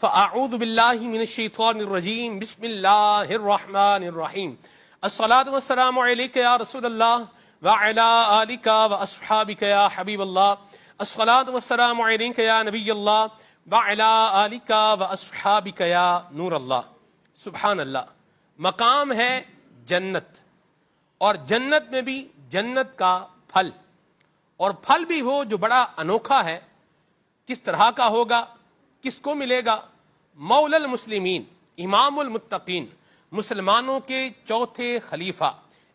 فاعوذ باللہ من الشیطان الرجیم بسم اللہ الرحمن الرحیم الصلاۃ والسلام علیک یا رسول اللہ وعلی آلک واصحابک یا حبیب اللہ الصلاۃ والسلام علیک یا نبی اللہ وعلی آلک واصحابک یا نور اللہ۔ سبحان اللہ۔ مقام ہے جنت، اور جنت میں بھی جنت کا پھل، اور پھل بھی وہ جو بڑا انوکھا ہے۔ کس طرح کا ہوگا، کس کو ملے گا؟ مولا المسلمین، امام المتقین، مسلمانوں کے چوتھے خلیفہ،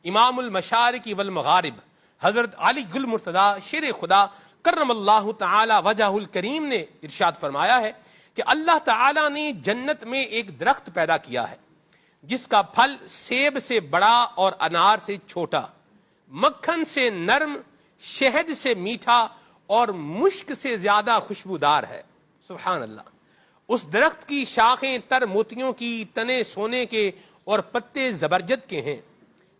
امام المشارق والمغارب، حضرت علی گل مرتضیٰ شیر خدا کرم اللہ تعالی وجہ الکریم نے ارشاد فرمایا ہے کہ اللہ تعالی نے جنت میں ایک درخت پیدا کیا ہے جس کا پھل سیب سے بڑا اور انار سے چھوٹا، مکھن سے نرم، شہد سے میٹھا اور مشک سے زیادہ خوشبودار ہے۔ سبحان اللہ۔ اس درخت کی شاخیں تر موتیوں کی، تنے سونے کے اور پتے زبرجد کے ہیں۔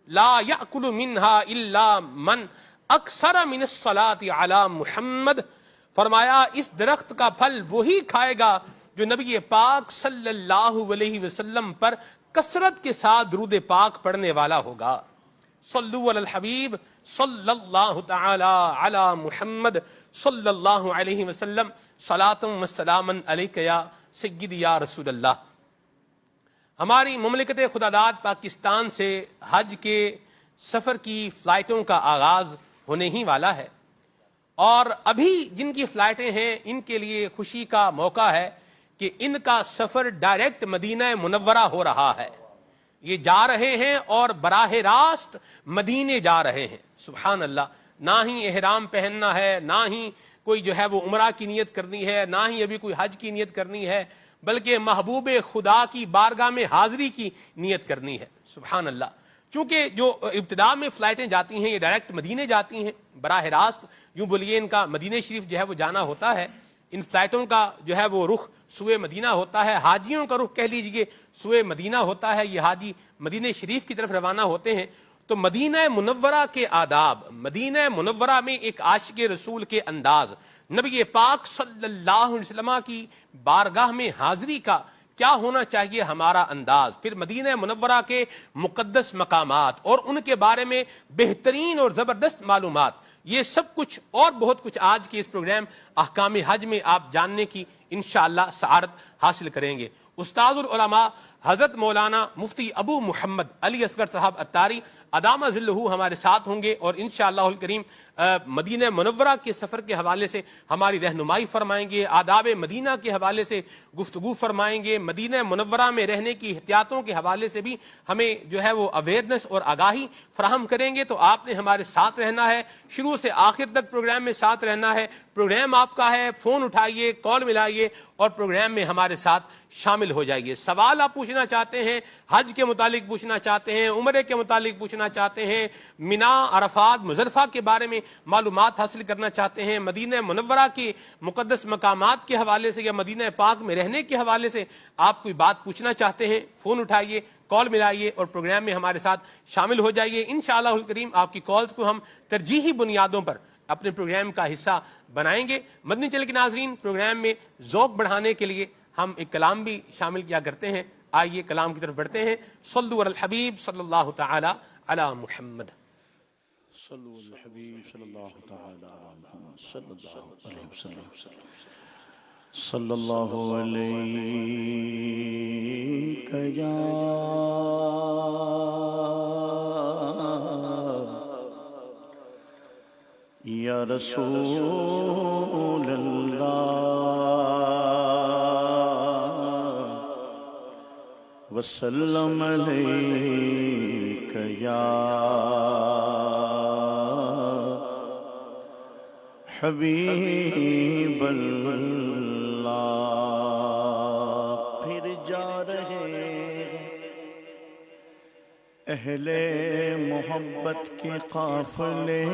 لا یأکل منہا الا من اکثر من الصلاۃ علی محمد، فرمایا اس درخت کا پھل وہی کھائے گا جو نبی پاک صلی اللہ علیہ وسلم پر کثرت کے ساتھ درود پاک پڑھنے والا ہوگا۔ صلو علی الحبیب صلی اللہ تعالی علی محمد صلی اللہ علیہ وسلم، صلاۃ و سلاما علیک یا سیدی یا رسول اللہ۔ ہماری مملکت خداداد پاکستان سے حج کے سفر کی فلائٹوں کا آغاز ہونے ہی والا ہے، اور ابھی جن کی فلائٹیں ہیں ان کے لیے خوشی کا موقع ہے کہ ان کا سفر ڈائریکٹ مدینہ منورہ ہو رہا ہے۔ یہ جا رہے ہیں اور براہ راست مدینے جا رہے ہیں۔ سبحان اللہ۔ نہ ہی احرام پہننا ہے، نہ ہی کوئی جو ہے وہ عمرہ کی نیت کرنی ہے، نہ ہی ابھی کوئی حج کی نیت کرنی ہے، بلکہ محبوب خدا کی بارگاہ میں حاضری کی نیت کرنی ہے۔ سبحان اللہ۔ چونکہ جو ابتدا میں فلائٹیں جاتی ہیں یہ ڈائریکٹ مدینے جاتی ہیں، براہ راست یوں بولیے ان کا مدینہ شریف جو ہے وہ جانا ہوتا ہے۔ ان فلائٹوں کا جو ہے وہ رخ سوئے مدینہ ہوتا ہے، حاجیوں کا رخ کہہ لیجئے سوئے مدینہ ہوتا ہے۔ یہ حاجی مدینہ شریف کی طرف روانہ ہوتے ہیں۔ تو مدینہ منورہ کے آداب، مدینہ منورہ میں ایک عاشق رسول کے انداز، نبی پاک صلی اللہ علیہ وسلم کی بارگاہ میں حاضری کا کیا ہونا چاہیے ہمارا انداز، پھر مدینہ منورہ کے مقدس مقامات اور ان کے بارے میں بہترین اور زبردست معلومات، یہ سب کچھ اور بہت کچھ آج کے اس پروگرام احکام حج میں آپ جاننے کی انشاءاللہ سعادت حاصل کریں گے۔ استاد العلماء حضرت مولانا مفتی ابو محمد علی اصغر صاحب عطاری ادامہ ذلہ ہمارے ساتھ ہوں گے، اور انشاءاللہ الکریم مدینہ منورہ کے سفر کے حوالے سے ہماری رہنمائی فرمائیں گے، آداب مدینہ کے حوالے سے گفتگو فرمائیں گے، مدینہ منورہ میں رہنے کی احتیاطوں کے حوالے سے بھی ہمیں جو ہے وہ اویئرنس اور آگاہی فراہم کریں گے۔ تو آپ نے ہمارے ساتھ رہنا ہے، شروع سے آخر تک پروگرام میں ساتھ رہنا ہے۔ پروگرام آپ کا ہے، فون اٹھائیے، کال ملائیے اور پروگرام میں ہمارے ساتھ شامل ہو جائیے۔ سوال آپ پوچھنا چاہتے ہیں، حج کے متعلق پوچھنا چاہتے ہیں، عمرے کے متعلق پوچھنا چاہتے ہیں، مینا، عرفات، مزدلفہ کے بارے میں معلومات حاصل کرنا چاہتے ہیں، مدینہ منورہ کے مقدس مقامات کے حوالے سے یا مدینہ پاک میں رہنے کے حوالے سے آپ کوئی بات پوچھنا چاہتے ہیں، فون اٹھائیے، کال ملائیے اور پروگرام میں ہمارے ساتھ شامل ہو جائیے۔ انشاءاللہ الکریم آپ کی کالز کو ہم ترجیحی بنیادوں پر اپنے پروگرام کا حصہ بنائیں گے۔ مدنی چینل کے ناظرین، پروگرام میں ذوق بڑھانے کے لیے ہم ایک کلام بھی شامل کیا کرتے ہیں۔ آئیے کلام کی طرف بڑھتے ہیں۔ صلو علی الحبیب صلی اللہ تعالی علی محمد۔ صلو علی الحبیب صلی اللہ تعالی علی محمد صلی اللہ علیہ وسلم۔ صلی اللہ علیہ یا رسول اللہ وسلم علیک یا حبیب اللہ۔ پھر جا رہے اہل محبت کے قافلے،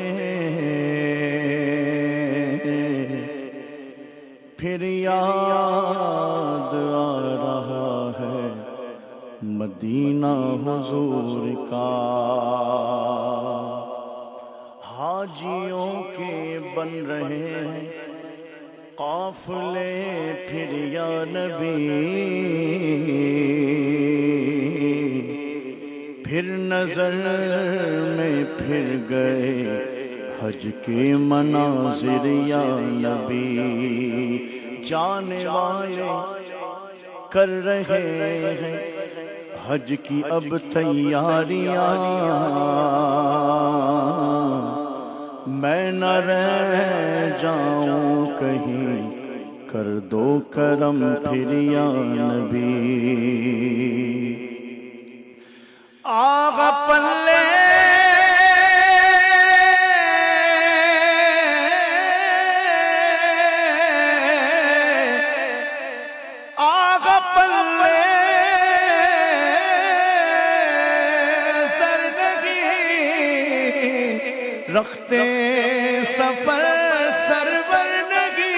پھر یاد آ رہا ہے مدینہ حضور کا، حاجیوں کے بن رہے ہیں قافلے پھر یا نبی پھر نظر میں پھر گئے حج کے مناظر یا نبی جانے والے کر رہے ہیں حج کی اب تیاریاں میں نہ رہ جاؤں کہیں کر دو کرم پھر یا نبی آغا پلے آغا پلے سرزگی رکھتے سفر سرورنگی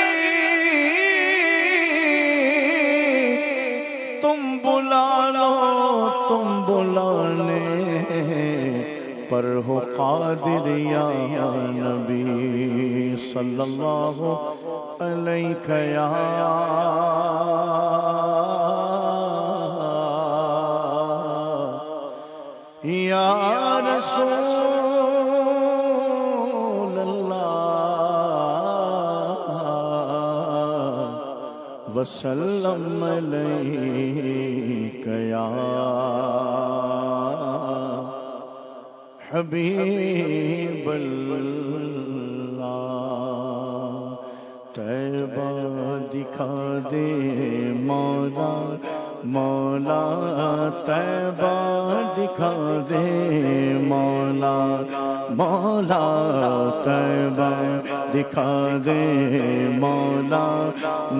تم بلا لو تم بلانے پر ہو قادر یا نبی صلی اللہ علیہ یا رسول وسلم علیک یا حبیب اللہ طیبہ دکھا دے مولا مولا طیبہ دکھا دے مولا مولا طیبہ دکھا دے مولا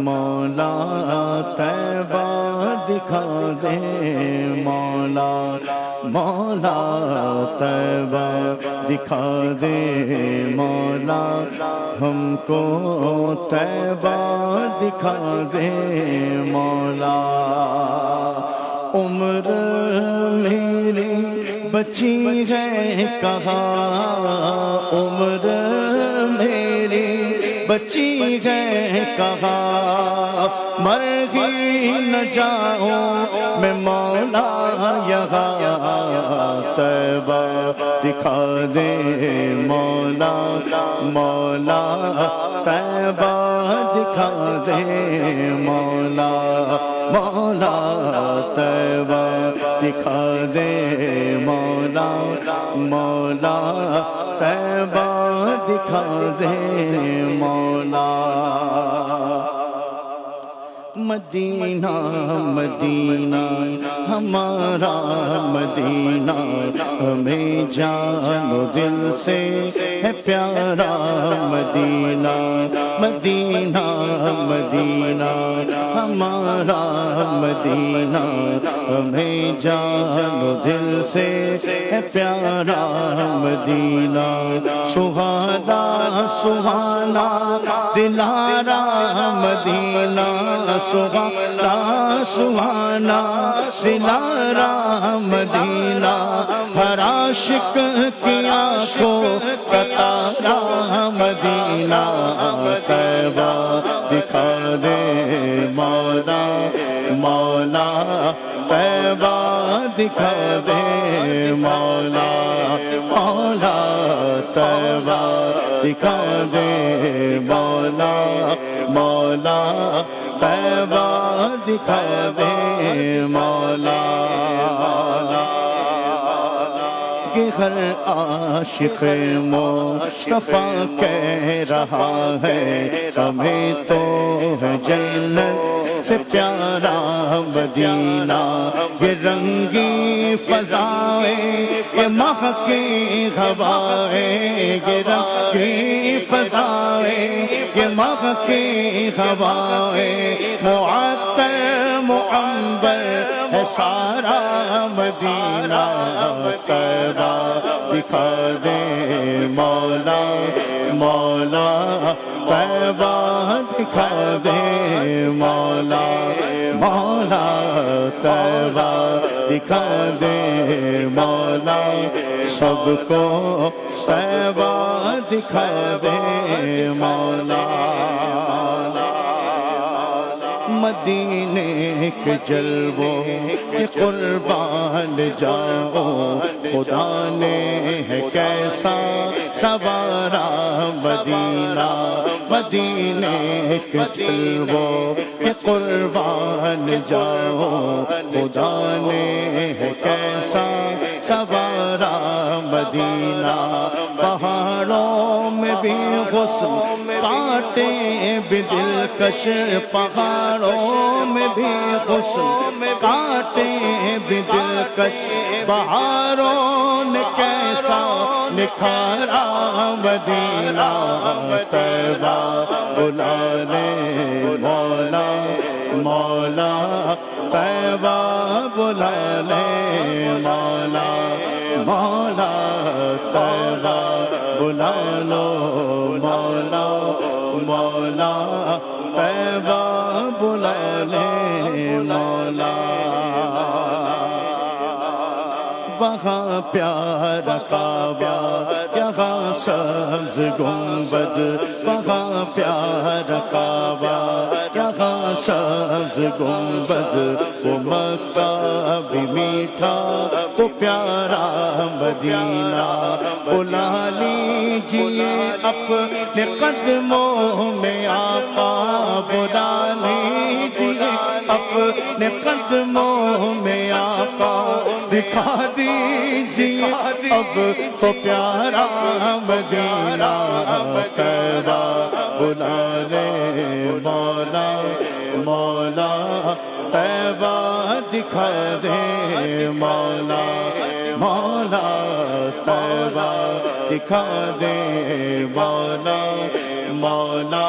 مولا طیبہ دکھا دے مولا مولا طیبہ دکھا دے مولا ہم کو طیبہ دکھا دے مولا عمر میری بچی ہے کہاں عمر میری بچی ہے کہاں مر ہی نہ جاؤں میں مولا یہاں طیبہ دکھا دے مولا مولا طیبہ دکھا دے مولا مولا طیبہ دکھا دے مولا مولا طیبہ دکھا دے مولا مدینہ مدینہ ہمارا مدینہ ہمیں جان و دل سے ہے پیارا مدینہ مدینہ مدینہ ہمارا مدینہ ہمیں جان و دل سے ہے پیارا مدینہ سہانا سہانا دلارا مدینہ سہانا سہانا دلارا مدینہ ہر عاشق کی آنکھوں کا تارا مدینہ طیبہ دکھا دے مولا مولا طیبہ دکھا دے مولا مولا طیبہ دکھا دے مولا مولا طیبہ دکھا دے مولا کہ ہر عاشق مصطفیٰ کہہ رہا ہے ہمیں تو ہے جنت سے پیارا مدینہ یہ رنگی فضائیں یہ مہکی ہوائیں یہ رنگی فضائیں یہ مہکی ہوائیں معطر معنبر ہے سارا مدینہ طیبہ دکھا دے مولا مولا طیبہ دکھا دے مولا مولا طیبہ دکھا دے مولا سب کو طیبہ دکھا دے مولا مدینے کے جلووں کے قربان جاؤ، خدا نے ہے کیسا سوارا مدینہ، مدینے کے جلووں کے قربان جاؤ، خدا نے ہے کیسا سوارا مدینہ، پہاڑوں میں بھی حسن کاٹے بھی دلکش، پہاڑوں میں بھی حسن کاٹے بھی دلکش، بہاروں نے کیسا نکھارا مدینہ، طیبہ بلا لے مولا مولا، طیبہ بلا لے مولا مولا، طیبہ بلا لو مولا مولا، طیبہ بلا لے مولا، وہاں پیارا کعبہ یہاں سبز گنبد، وہاں پیارا کعبہ یہاں سبز گنبد، وہ مکہ بھی میٹھا تو پیارا مدینہ، بلا لیجیے اپنے قدموں میں آقا، بلا لیجیے اپنے قدموں میں آقا، دکھا دیجیے اب تو پیارا مدینہ، طیبہ بلا لے مولا مولا، طیبہ دکھا دے مولا مولا، طیبہ دکھا دے مولا مولا،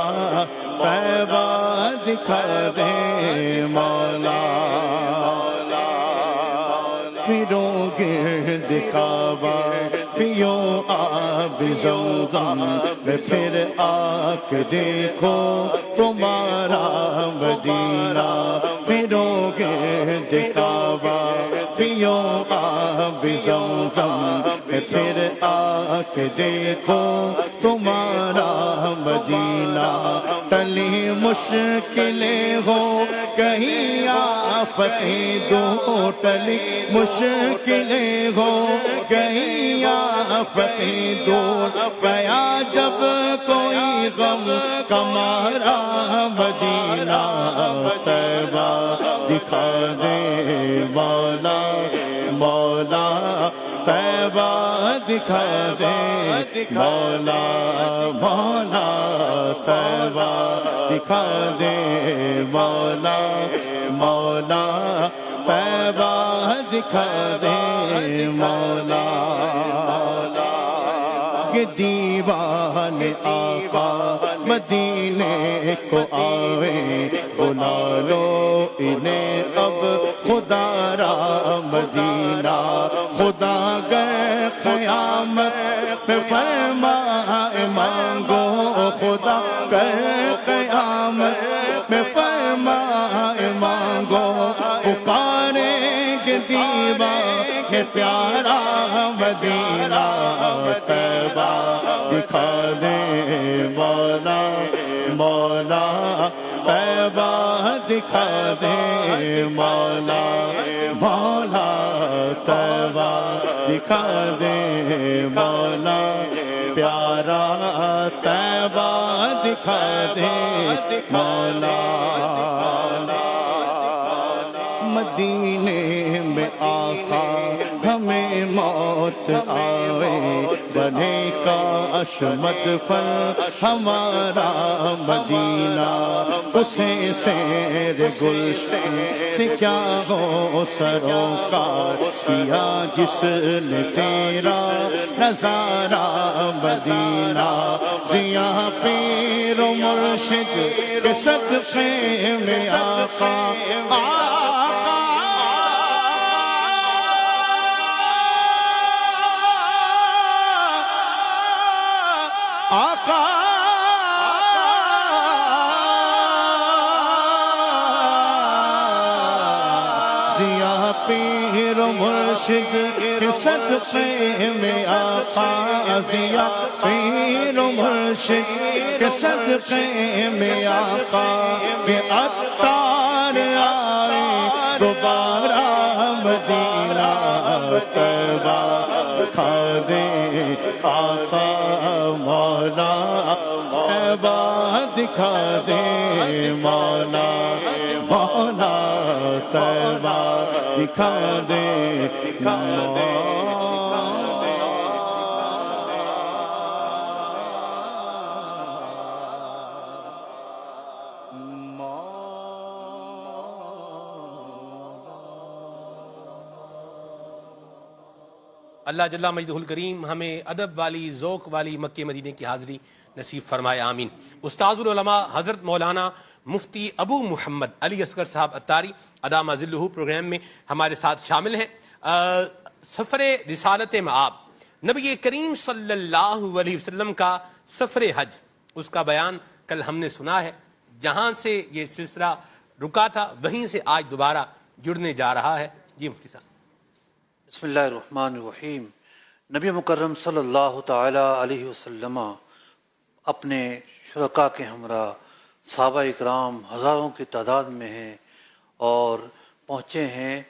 طیبہ دکھا دے مولا، پھروں گرد کعبہ پیو آب زمزم میں، پھر آ کے دیکھو تمہارا مدینہ، پھروں گرد کعبہ پیو آب زمزم میں، پھر آ کے دیکھو تمہارا مدینہ، ٹلی مشکلیں ہو کہیں آفتیں دو، ٹلی مشکلیں ہو کہیں آفتیں دور، گیا جب کوئی غم کمارا مدینہ، طیبہ دکھا دے مولا مولا، طیبہ دکھا دے مولا مولا، طیبہ دکھا دے مولا مولا، طیبہ دکھا دے مولا، یہ دیوان آقا مدینے کو آوے، بلا لو انہیں اب خدا را مدینہ، خدا گر قیامت میں فرمائے مانگو، خدا گر قیامت میں فرمائے مانگو، پکاریں گے دیوان یہ پیارا مدینہ، طیبہ دکھا دے مولا مولا، طیبہ دکھا دے مولا مولا، طیبہ دکھا دے مولا، پیارا طیبہ دکھا دے مولا، مدینے میں آقا ہمیں موت آوے، بنے کاش مدفن ہمارا مدینہ، اسے سیر گلشن سے کیا ہو سروکار، کیا جس نے تیرا نظارہ مدینہ، ضیاء پیر و مرشد کے صدقے میں آقا آقا ضیا پیر و مرشد کے صدقے میں آقا ضیا پیر و مرشد کے صدقے میں آقا کے عطار آئے دوبارہ مدینہ طیبہ دکھا دے آقا مولا طیبہ دکھا دے مولا مولا طیبہ دکھا دے اللہ جل مجدہ الکریم ہمیں ادب والی ذوق والی مکہ مدینے کی حاضری نصیب فرمائے آمین۔ استاذ العلماء حضرت مولانا مفتی ابو محمد علی اصغر صاحب عطاری ادامہ ذلہ پروگرام میں ہمارے ساتھ شامل ہیں۔ سفر رسالت مآب، نبی کریم صلی اللہ علیہ وسلم کا سفر حج، اس کا بیان کل ہم نے سنا ہے۔ جہاں سے یہ سلسلہ رکا تھا وہیں سے آج دوبارہ جڑنے جا رہا ہے۔ جی مفتی صاحب۔ بسم اللہ الرحمن الرحیم۔ نبی مکرم صلی اللہ تعالی علیہ وسلم اپنے شرکاء کے ہمراہ صحابہ اکرام ہزاروں کی تعداد میں ہیں اور پہنچے ہیں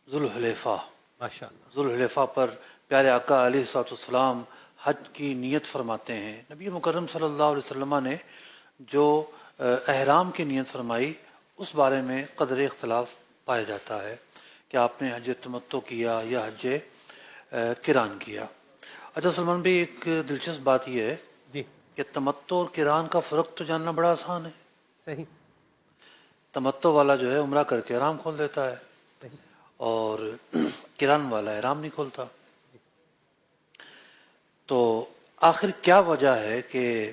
ذوالحلیفہ۔ ماشاءاللہ۔ ذوالحلیفہ پر پیارے آقا علیہ السلام حج کی نیت فرماتے ہیں۔ نبی مکرم صلی اللہ علیہ وسلم نے جو احرام کی نیت فرمائی اس بارے میں قدر اختلاف پایا جاتا ہے کہ آپ نے حج تمتع کیا یا حج قران کیا۔ اچھا سلمان بھائی، ایک دلچسپ بات یہ ہے جی کہ تمتع اور قران کا فرق تو جاننا بڑا آسان ہے۔ صحیح۔ تمتع والا جو ہے عمرہ کر کے احرام کھول دیتا ہے صحیح۔ اور قران والا احرام نہیں کھولتا۔ تو آخر کیا وجہ ہے کہ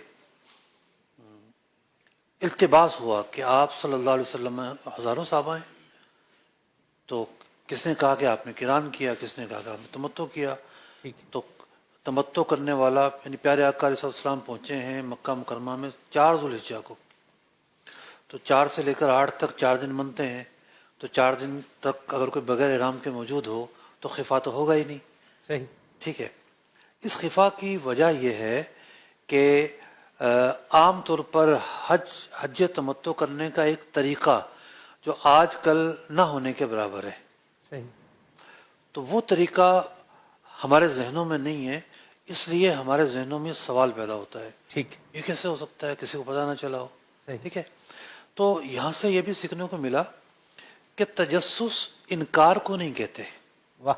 التباس ہوا کہ آپ صلی اللہ علیہ وسلم ہزاروں صحابہ ہیں، تو کس نے کہا کہ آپ نے قران کیا، کس نے کہا کہ آپ نے تمتع کیا؟ تو تمتع کرنے والا یعنی پیارے آقا علیہ السلام پہنچے ہیں مکہ مکرمہ میں 4 ذوالحجہ کو، تو 4 سے لے کر 8 تک 4 دن منتے ہیں، تو 4 دن تک اگر کوئی بغیر احرام کے موجود ہو تو خفا تو ہوگا ہی نہیں۔ صحیح۔ ٹھیک ہے۔ اس خفا کی وجہ یہ ہے کہ عام طور پر حج تمتع کرنے کا ایک طریقہ جو آج کل نہ ہونے کے برابر ہے، صحیح۔ تو وہ طریقہ ہمارے ذہنوں میں نہیں ہے، اس لیے ہمارے ذہنوں میں سوال پیدا ہوتا ہے، ٹھیک۔ یہ کیسے ہو سکتا ہے، کسی کو پتہ نہ چلا ہو۔ صحیح۔ ٹھیک ہے۔ تو یہاں سے یہ بھی سیکھنے کو ملا کہ تجسس انکار کو نہیں کہتے۔ واہ۔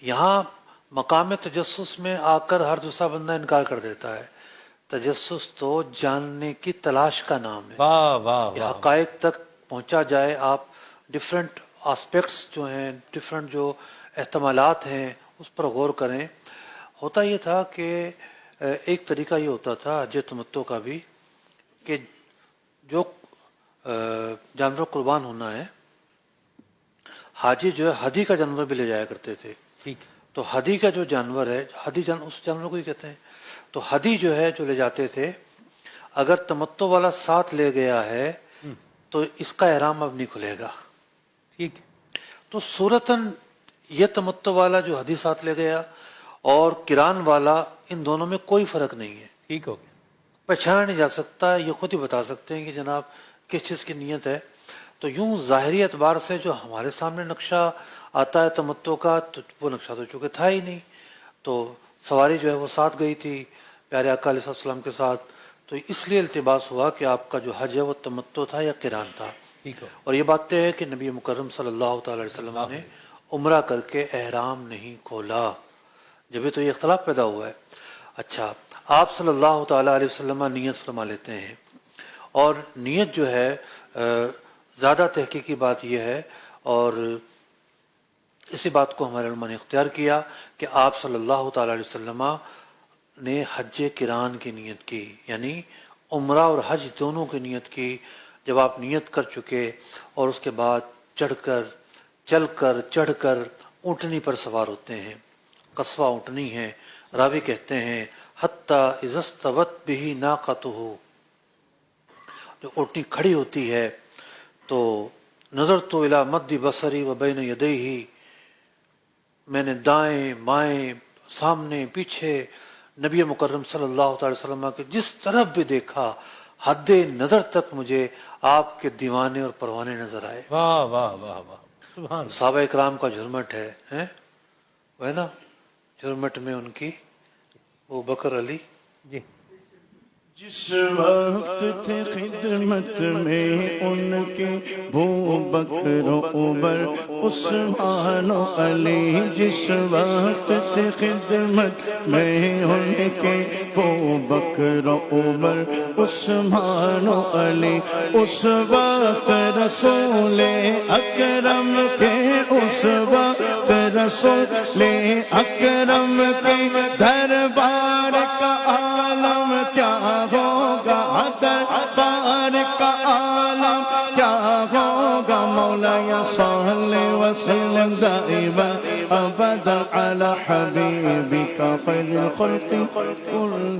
یہاں مقام تجسس میں آ کر ہر دوسرا بندہ انکار کر دیتا ہے۔ تجسس تو جاننے کی تلاش کا نام ہے۔ واہ واہ یہ واہ۔ حقائق تک پہنچا جائے، آپ ڈفرینٹ آسپیکٹس جو ہیں، ڈفرینٹ جو احتمالات ہیں اس پر غور کریں۔ ہوتا یہ تھا کہ ایک طریقہ یہ ہوتا تھا حج تمتع کا بھی کہ جو جانور قربان ہونا ہے، حاجی جو ہے ہدی کا جانور بھی لے جایا کرتے تھے۔ ٹھیک۔ تو ہدی کا جو جانور ہے، ہدی اس جانور کو ہی کہتے ہیں، تو ہدی جو ہے جو لے جاتے تھے، اگر تمتع والا ساتھ لے گیا ہے تو اس کا احرام اب نہیں کھلے گا۔ ٹھیک۔ تو صورتاً یہ تمتع والا جو ہدی ساتھ لے گیا اور قران والا، ان دونوں میں کوئی فرق نہیں ہے، ٹھیک ہو گیا۔ پہچانا نہیں جا سکتا، یہ خود ہی بتا سکتے ہیں کہ جناب کس چیز کی نیت ہے۔ تو یوں ظاہری اعتبار سے جو ہمارے سامنے نقشہ آتا ہے تمتع کا، تو وہ نقشہ تو چونکہ تھا ہی نہیں، تو سواری جو ہے وہ ساتھ گئی تھی پیارے آقا علیہ السلام کے ساتھ، تو اس لیے التباس ہوا کہ آپ کا جو حج ہے وہ تمتع تھا یا قران تھا۔ ٹھیک ہو۔ اور یہ بات طے ہے کہ نبی مکرم صلی اللہ تعالی علیہ وسلم نے عمرہ کر کے احرام نہیں کھولا، جبھی تو یہ اختلاف پیدا ہوا ہے۔ اچھا، آپ صلی اللہ تعالی علیہ وسلم نیت فرما لیتے ہیں، اور نیت جو ہے زیادہ تحقیقی بات یہ ہے، اور اسی بات کو ہمارے علماء نے اختیار کیا کہ آپ صلی اللہ تعالی علیہ وسلم نے حج قران کی نیت کی، یعنی عمرہ اور حج دونوں کی نیت کی۔ جب آپ نیت کر چکے اور اس کے بعد چڑھ کر اونٹنی پر سوار ہوتے ہیں، قصوہ اونٹنی ہے، راوی کہتے ہیں حتی اذا استوت به ناقته، جو اونٹنی کھڑی ہوتی ہے تو نظر تو الی مد بصری و بین یدیہ، میں نے دائیں بائیں سامنے پیچھے نبی مکرم صلی اللہ تعالی وسلم کے جس طرف بھی دیکھا حد نظر تک مجھے آپ کے دیوانے اور پروانے نظر آئے۔ واہ واہ واہ واہ، سبحان صحابہ اکرام کا جھرمٹ ہے وہ ہے نا، جھرمٹ میں ان کی ابو بکر علی۔ جی جس وقت تھے خدمت میں ان کے ابو بکر و عمر عثمان و علی، جس وقت تھے خدمت میں ان کے ابو بکر و عمر عثمان و علی، اس وقت رسول اکرم کے، اس وقت رسول اکرم کے دربار کا عالم کیا ہوگا، دربار کا عالم کیا ہوگا، مولا صلی وسلم دائما ابدا علی حبیبک خیر الخلق کلہم۔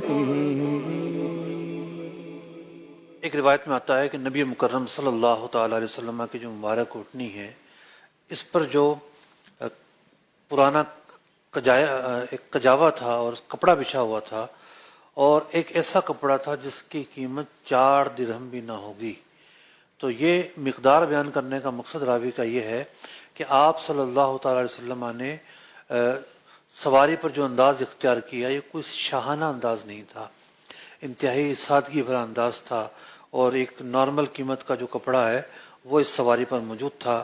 ایک روایت میں آتا ہے کہ نبی مکرم صلی اللہ تعالی علیہ وسلم کی جو مبارک اٹھنی ہے، اس پر جو پرانا ایک کجاوا تھا اور کپڑا بچھا ہوا تھا، اور ایک ایسا کپڑا تھا جس کی قیمت 4 درہم بھی نہ ہوگی۔ تو یہ مقدار بیان کرنے کا مقصد راوی کا یہ ہے کہ آپ صلی اللہ تعالی علیہ وسلم نے سواری پر جو انداز اختیار کیا، یہ کوئی شاہانہ انداز نہیں تھا، انتہائی سادگی بھرا انداز تھا، اور ایک نارمل قیمت کا جو کپڑا ہے وہ اس سواری پر موجود تھا۔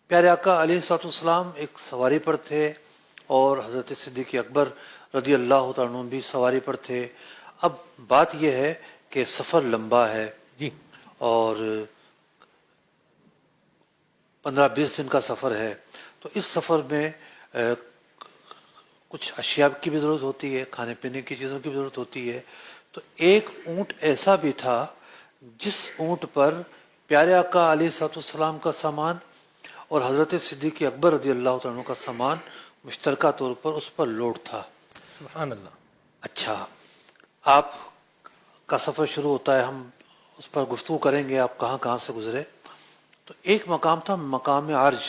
پیارے آقا علیہ الصلوۃ والسلام ایک سواری پر تھے، اور حضرت صدیق اکبر رضی اللہ تعالیٰ عنہ بھی سواری پر تھے۔ اب بات یہ ہے کہ سفر لمبا ہے، جی اور 15-20 دن کا سفر ہے، تو اس سفر میں کچھ اشیاء کی بھی ضرورت ہوتی ہے، کھانے پینے کی چیزوں کی بھی ضرورت ہوتی ہے۔ تو ایک اونٹ ایسا بھی تھا جس اونٹ پر پیارے آقا علیہ الصلوۃ والسلام کا سامان اور حضرت صدیق اکبر رضی اللہ تعالیٰ عنہ کا سامان مشترکہ طور پر اس پر لوڈ تھا۔ سبحان اللہ۔ اچھا، آپ کا سفر شروع ہوتا ہے، ہم اس پر گفتگو کریں گے آپ کہاں کہاں سے گزرے۔ تو ایک مقام تھا مقام عرج۔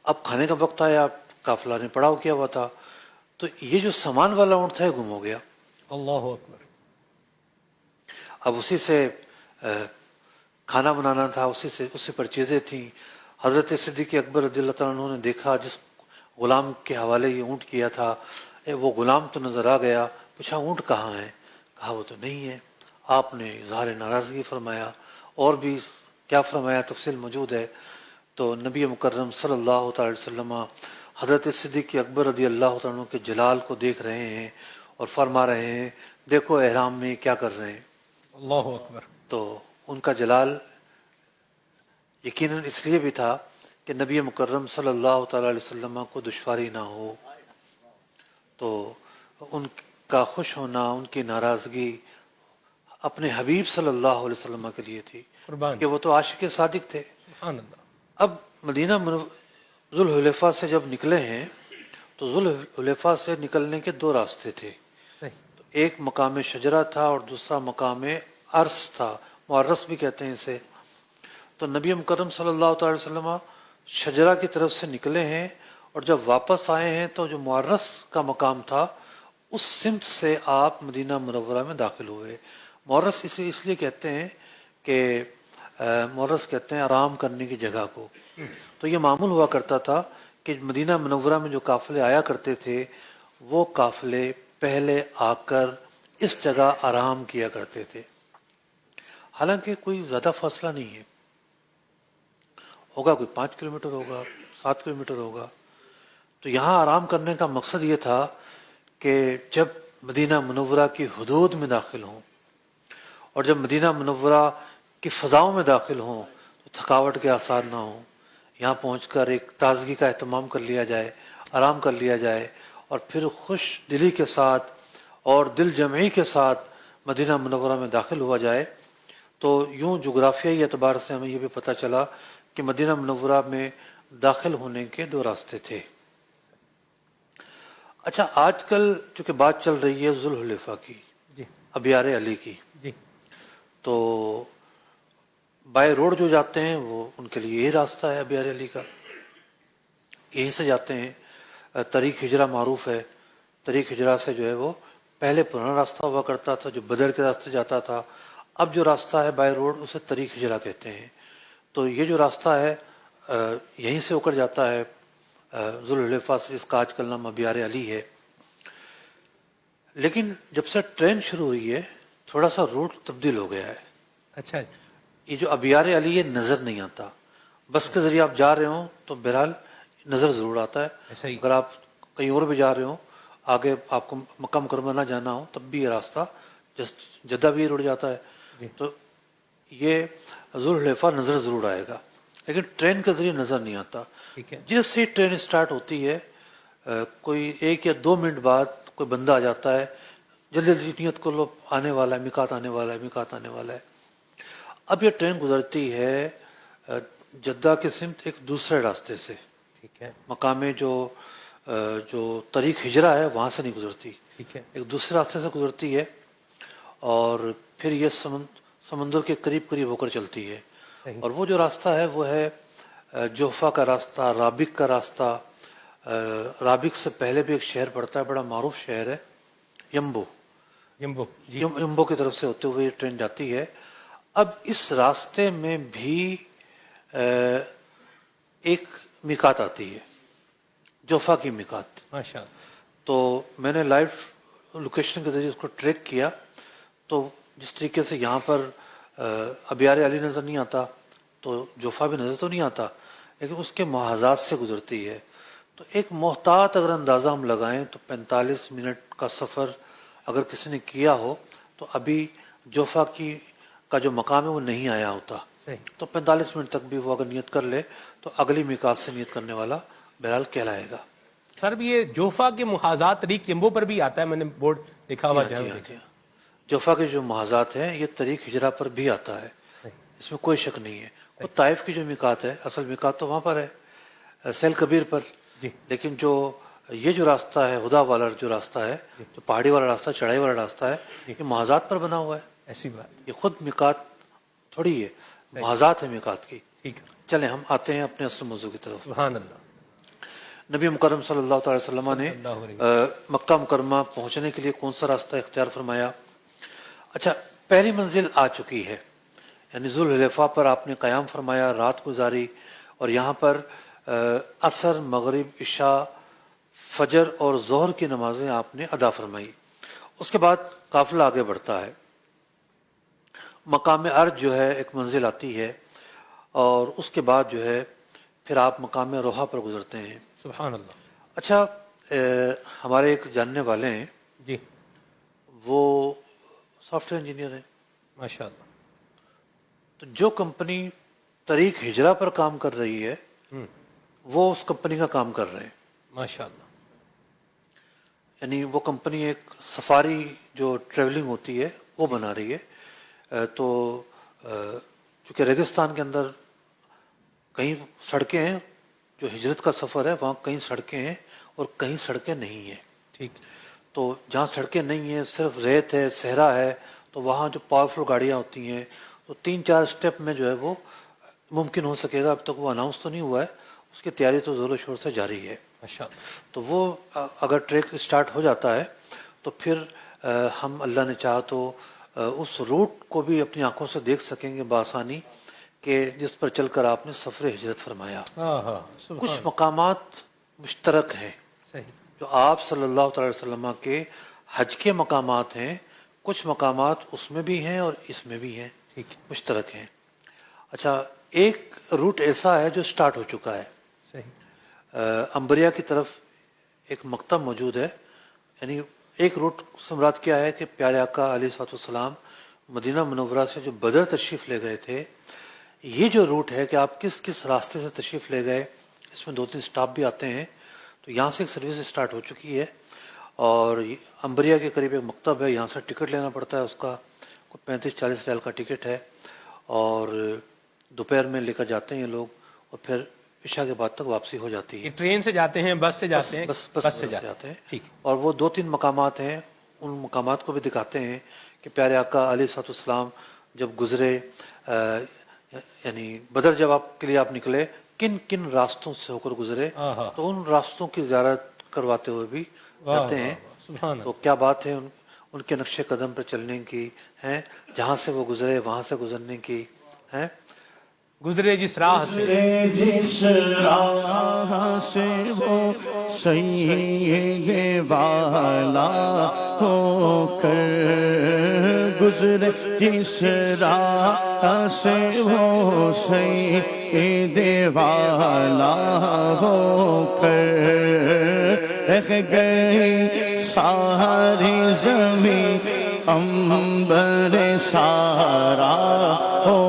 اب کھانے کا وقت آیا، قافلہ نے پڑاؤ کیا ہوا تھا، تو یہ جو سامان والا اونٹ تھا یہ گم ہو گیا۔ اللہ اکبر۔ اب اسی سے کھانا بنانا تھا، اسی پر چیزیں تھیں۔ حضرت صدیق اکبر رضی اللہ تعالیٰ عنہ نے دیکھا، جس غلام کے حوالے یہ اونٹ کیا تھا، وہ غلام تو نظر آ گیا، پوچھا اونٹ کہاں ہے؟ کہا وہ تو نہیں ہے۔ آپ نے اظہار ناراضگی فرمایا، اور بھی کیا فرمایا تفصیل موجود ہے۔ تو نبی مکرم صلی اللہ تعالی وسلم حضرت صدیق اکبر رضی اللہ تعالیٰ عنہ کے جلال کو دیکھ رہے ہیں اور فرما رہے ہیں دیکھو احرام میں کیا کر رہے ہیں۔ اللہ اکبر۔ تو ان کا جلال یقیناً اس لیے بھی تھا کہ نبی مکرم صلی اللہ تعالی علیہ وسلم کو دشواری نہ ہو، تو ان کا خوش ہونا، ان کی ناراضگی اپنے حبیب صلی اللہ علیہ وسلم کے لیے تھی، قربان۔ کہ وہ تو عاشق صادق تھے۔ سبحان اللہ۔ اب مدینہ ذوالحلیفہ سے جب نکلے ہیں تو ذوالحلیفہ سے نکلنے کے 2 راستے تھے، صحیح۔ ایک مقام شجرہ تھا اور دوسرا مقام عرس تھا، معرس بھی کہتے ہیں اسے۔ تو نبی مکرم صلی اللہ تعالی وسلم شجرہ کی طرف سے نکلے ہیں، اور جب واپس آئے ہیں تو جو معرس کا مقام تھا اس سمت سے آپ مدینہ منورہ میں داخل ہوئے۔ معرس اسے اس لیے کہتے ہیں کہ معرس کہتے ہیں آرام کرنے کی جگہ کو۔ تو یہ معمول ہوا کرتا تھا کہ مدینہ منورہ میں جو قافلے آیا کرتے تھے وہ قافلے پہلے آ کر اس جگہ آرام کیا کرتے تھے، حالانکہ کوئی زیادہ فاصلہ نہیں ہے، ہوگا کوئی 5 کلومیٹر ہوگا، 7 کلومیٹر ہوگا۔ تو یہاں آرام کرنے کا مقصد یہ تھا کہ جب مدینہ منورہ کی حدود میں داخل ہوں اور جب مدینہ منورہ کی فضاؤں میں داخل ہوں تو تھکاوٹ کے آثار نہ ہوں، یہاں پہنچ کر ایک تازگی کا اہتمام کر لیا جائے، آرام کر لیا جائے، اور پھر خوش دلی کے ساتھ اور دل جمعی کے ساتھ مدینہ منورہ میں داخل ہوا جائے۔ تو یوں جغرافیائی اعتبار سے ہمیں یہ بھی پتہ چلا کہ مدینہ منورہ میں داخل ہونے کے 2 راستے تھے۔ اچھا، آج کل چونکہ بات چل رہی ہے ذوالحلیفہ کی، جی ابیار علی کی، جی تو بائی روڈ جو جاتے ہیں وہ ان کے لیے یہی راستہ ہے ابیار علی کا، یہیں سے جاتے ہیں۔ طریق ہجرہ معروف ہے، طریق ہجرہ سے جو ہے وہ پہلے پرانا راستہ ہوا کرتا تھا جو بدر کے راستے جاتا تھا، اب جو راستہ ہے بائی روڈ اسے طریق ہجرہ کہتے ہیں۔ تو یہ جو راستہ ہے یہیں سے ہو کر جاتا ہے ذوالحلیفہ سے، جس کا آج کل نام ابیار علی ہے۔ لیکن جب سے ٹرین شروع ہوئی ہے تھوڑا سا روٹ تبدیل ہو گیا ہے۔ اچھا، یہ جو ابیار علی ہے نظر نہیں آتا، بس کے ذریعے آپ جا رہے ہوں تو بہرحال نظر ضرور آتا ہے۔ ایسا ہی اگر آپ کہیں اور بھی جا رہے ہوں، آگے آپ کو مکہ مکرمہ نہ جانا ہو، تب بھی یہ راستہ جدہ بھی رڑ جاتا ہے، تو یہ ذوالحلیفہ نظر ضرور آئے گا، لیکن ٹرین کے ذریعے نظر نہیں آتا۔ ٹھیک ہے، جس سے ٹرین اسٹارٹ ہوتی ہے کوئی 1 یا 2 منٹ بعد کوئی بندہ آ جاتا ہے، جلدی جلدی نیت کو لو، آنے والا ہے، میقات آنے والا ہے، میقات آنے والا ہے۔ اب یہ ٹرین گزرتی ہے جدہ کے سمت ایک دوسرے راستے سے، ٹھیک ہے، مقام جو طریق ہجرہ ہے وہاں سے نہیں گزرتی، ٹھیک ہے، ایک دوسرے راستے سے گزرتی ہے، اور پھر یہ سمندر کے قریب قریب ہو کر چلتی ہے۔ صحیح، اور وہ جو راستہ ہے وہ ہے جوفہ کا راستہ، رابق کا راستہ۔ رابق سے پہلے بھی ایک شہر پڑتا ہے، بڑا معروف شہر ہے، یمبو۔ یمبو، جی، یمبو کی طرف سے ہوتے ہوئے یہ ٹرین جاتی ہے۔ اب اس راستے میں بھی ایک میقات آتی ہے، جوفہ کی میقات۔ ماشاء اللہ، تو میں نے لائیو لوکیشن کے ذریعے اس کو ٹریک کیا، تو جس طریقے سے یہاں پر ابیار علی نظر نہیں آتا تو جوفہ بھی نظر تو نہیں آتا، لیکن اس کے محاذات سے گزرتی ہے۔ تو ایک محتاط اگر اندازہ ہم لگائیں تو 45 منٹ کا سفر اگر کسی نے کیا ہو تو ابھی جوفہ کا جو مقام ہے وہ نہیں آیا ہوتا، صحیح، تو 45 منٹ تک بھی وہ اگر نیت کر لے تو اگلی میقات سے نیت کرنے والا بہرحال کہلائے گا۔ سر بھی یہ جوفہ کے محاذات طریق یمبو پر بھی آتا ہے، میں نے بورڈ لکھا ہوا جی ہاں، جی ہاں، جوفہ کے جو محاذات ہیں یہ طریق ہجرہ پر بھی آتا ہے، اس میں کوئی شک نہیں ہے۔ وہ طائف کی جو میقات ہے، اصل میقات تو وہاں پر ہے، سیل کبیر پر، جی، لیکن یہ جو راستہ ہے ہدا والا جو راستہ ہے، جو پہاڑی والا راستہ، چڑھائی والا راستہ ہے، یہ محاذات پر بنا ہوا ہے، ایسی بات، یہ خود میقات تھوڑی ہے، محاذات ہے میقات کی۔ ٹھیک ہے، چلیں ہم آتے ہیں اپنے اصل موضوع کی طرف۔ سبحان اللہ، نبی مکرم صلی اللہ تعالی وسلم نے صلی اللہ علیہ مکہ مکرمہ پہنچنے کے لیے کون سا راستہ اختیار فرمایا؟ اچھا، پہلی منزل آ چکی ہے، یعنی ذوالحلیفہ پر آپ نے قیام فرمایا، رات گزاری، اور یہاں پر عصر، مغرب، عشاء، فجر اور ظہر کی نمازیں آپ نے ادا فرمائی۔ اس کے بعد قافلہ آگے بڑھتا ہے، مقام عرج جو ہے ایک منزل آتی ہے، اور اس کے بعد جو ہے پھر آپ مقام روحا پر گزرتے ہیں۔ سبحان اللہ، اچھا، ہمارے ایک جاننے والے ہیں، جی، وہ سافٹ ویئر انجینئر ہیں، ماشاء اللہ، تو جو کمپنی طریق ہجرہ پر کام کر رہی ہے وہ اس کمپنی کا کام کر رہے ہیں، ماشاء اللہ، یعنی وہ کمپنی ایک سفاری جو ٹریولنگ ہوتی ہے وہ بنا رہی ہے۔ تو چونکہ ریگستان کے اندر کہیں سڑکیں ہیں، جو ہجرت کا سفر ہے وہاں کہیں سڑکیں ہیں اور کہیں سڑکیں نہیں ہیں، ٹھیک، تو جہاں سڑکیں نہیں ہیں، صرف ریت ہے، صحرا ہے، تو وہاں جو پاورفل گاڑیاں ہوتی ہیں تو 3-4 سٹیپ میں جو ہے وہ ممکن ہو سکے گا۔ اب تک وہ اناؤنس تو نہیں ہوا ہے، اس کی تیاری تو زور و شور سے جاری ہے۔ ماشاء اللہ، تو وہ اگر ٹریک اسٹارٹ ہو جاتا ہے تو پھر ہم اللہ نے چاہا تو اس روٹ کو بھی اپنی آنکھوں سے دیکھ سکیں گے بآسانی، کہ جس پر چل کر آپ نے سفر ہجرت فرمایا۔ ہاں ہاں، کچھ مقامات مشترک ہیں صحیح، جو آپ صلی اللہ تعالی وسلم کے حج کے مقامات ہیں، کچھ مقامات اس میں بھی ہیں اور اس میں بھی ہیں، ٹھیک، مشترک ہیں۔ اچھا، ایک روٹ ایسا ہے جو سٹارٹ ہو چکا ہے، صحیح، انبریا کی طرف ایک مکتب موجود ہے، یعنی ایک روٹ سے مراد کیا ہے کہ پیارے آقا علیہ الصلوۃ والسلام مدینہ منورہ سے جو بدر تشریف لے گئے تھے، یہ جو روٹ ہے کہ آپ کس کس راستے سے تشریف لے گئے، اس میں 2-3 سٹاپ بھی آتے ہیں، تو یہاں سے ایک سروس اسٹارٹ ہو چکی ہے، اور انبریا کے قریب ایک مکتب ہے، یہاں سے ٹکٹ لینا پڑتا ہے، اس کا 35-40 ریال کا ٹکٹ ہے، اور دوپہر میں لے کر جاتے ہیں یہ لوگ، اور پھر عشاء کے بعد تک واپسی ہو جاتی ہے۔ یہ ٹرین سے جاتے ہیں، بس سے جاتے ہیں، بس سے جاتے ہیں، ٹھیک، اور وہ 2-3 مقامات ہیں، ان مقامات کو بھی دکھاتے ہیں کہ پیارے آقا علیہ الصلوۃ والسلام جب گزرے یعنی بدر جب آپ کے لیے آپ نکلے کن کن راستوں سے ہو کر گزرے تو ان راستوں کی زیارت کرواتے ہوئے بھی جاتے ہیں. سبحان تو کیا بات ہے ان کے نقش قدم پر چلنے کی ہیں, جہاں سے وہ گزرے وہاں سے گزرنے کی ہیں. گزرے جس راہ سے جس راہ سے وہ سید والا ہو کر گزرے, جس راہ سے وہ سید والا ہو کر رہ گئی ساری زمین امبر سارا ہو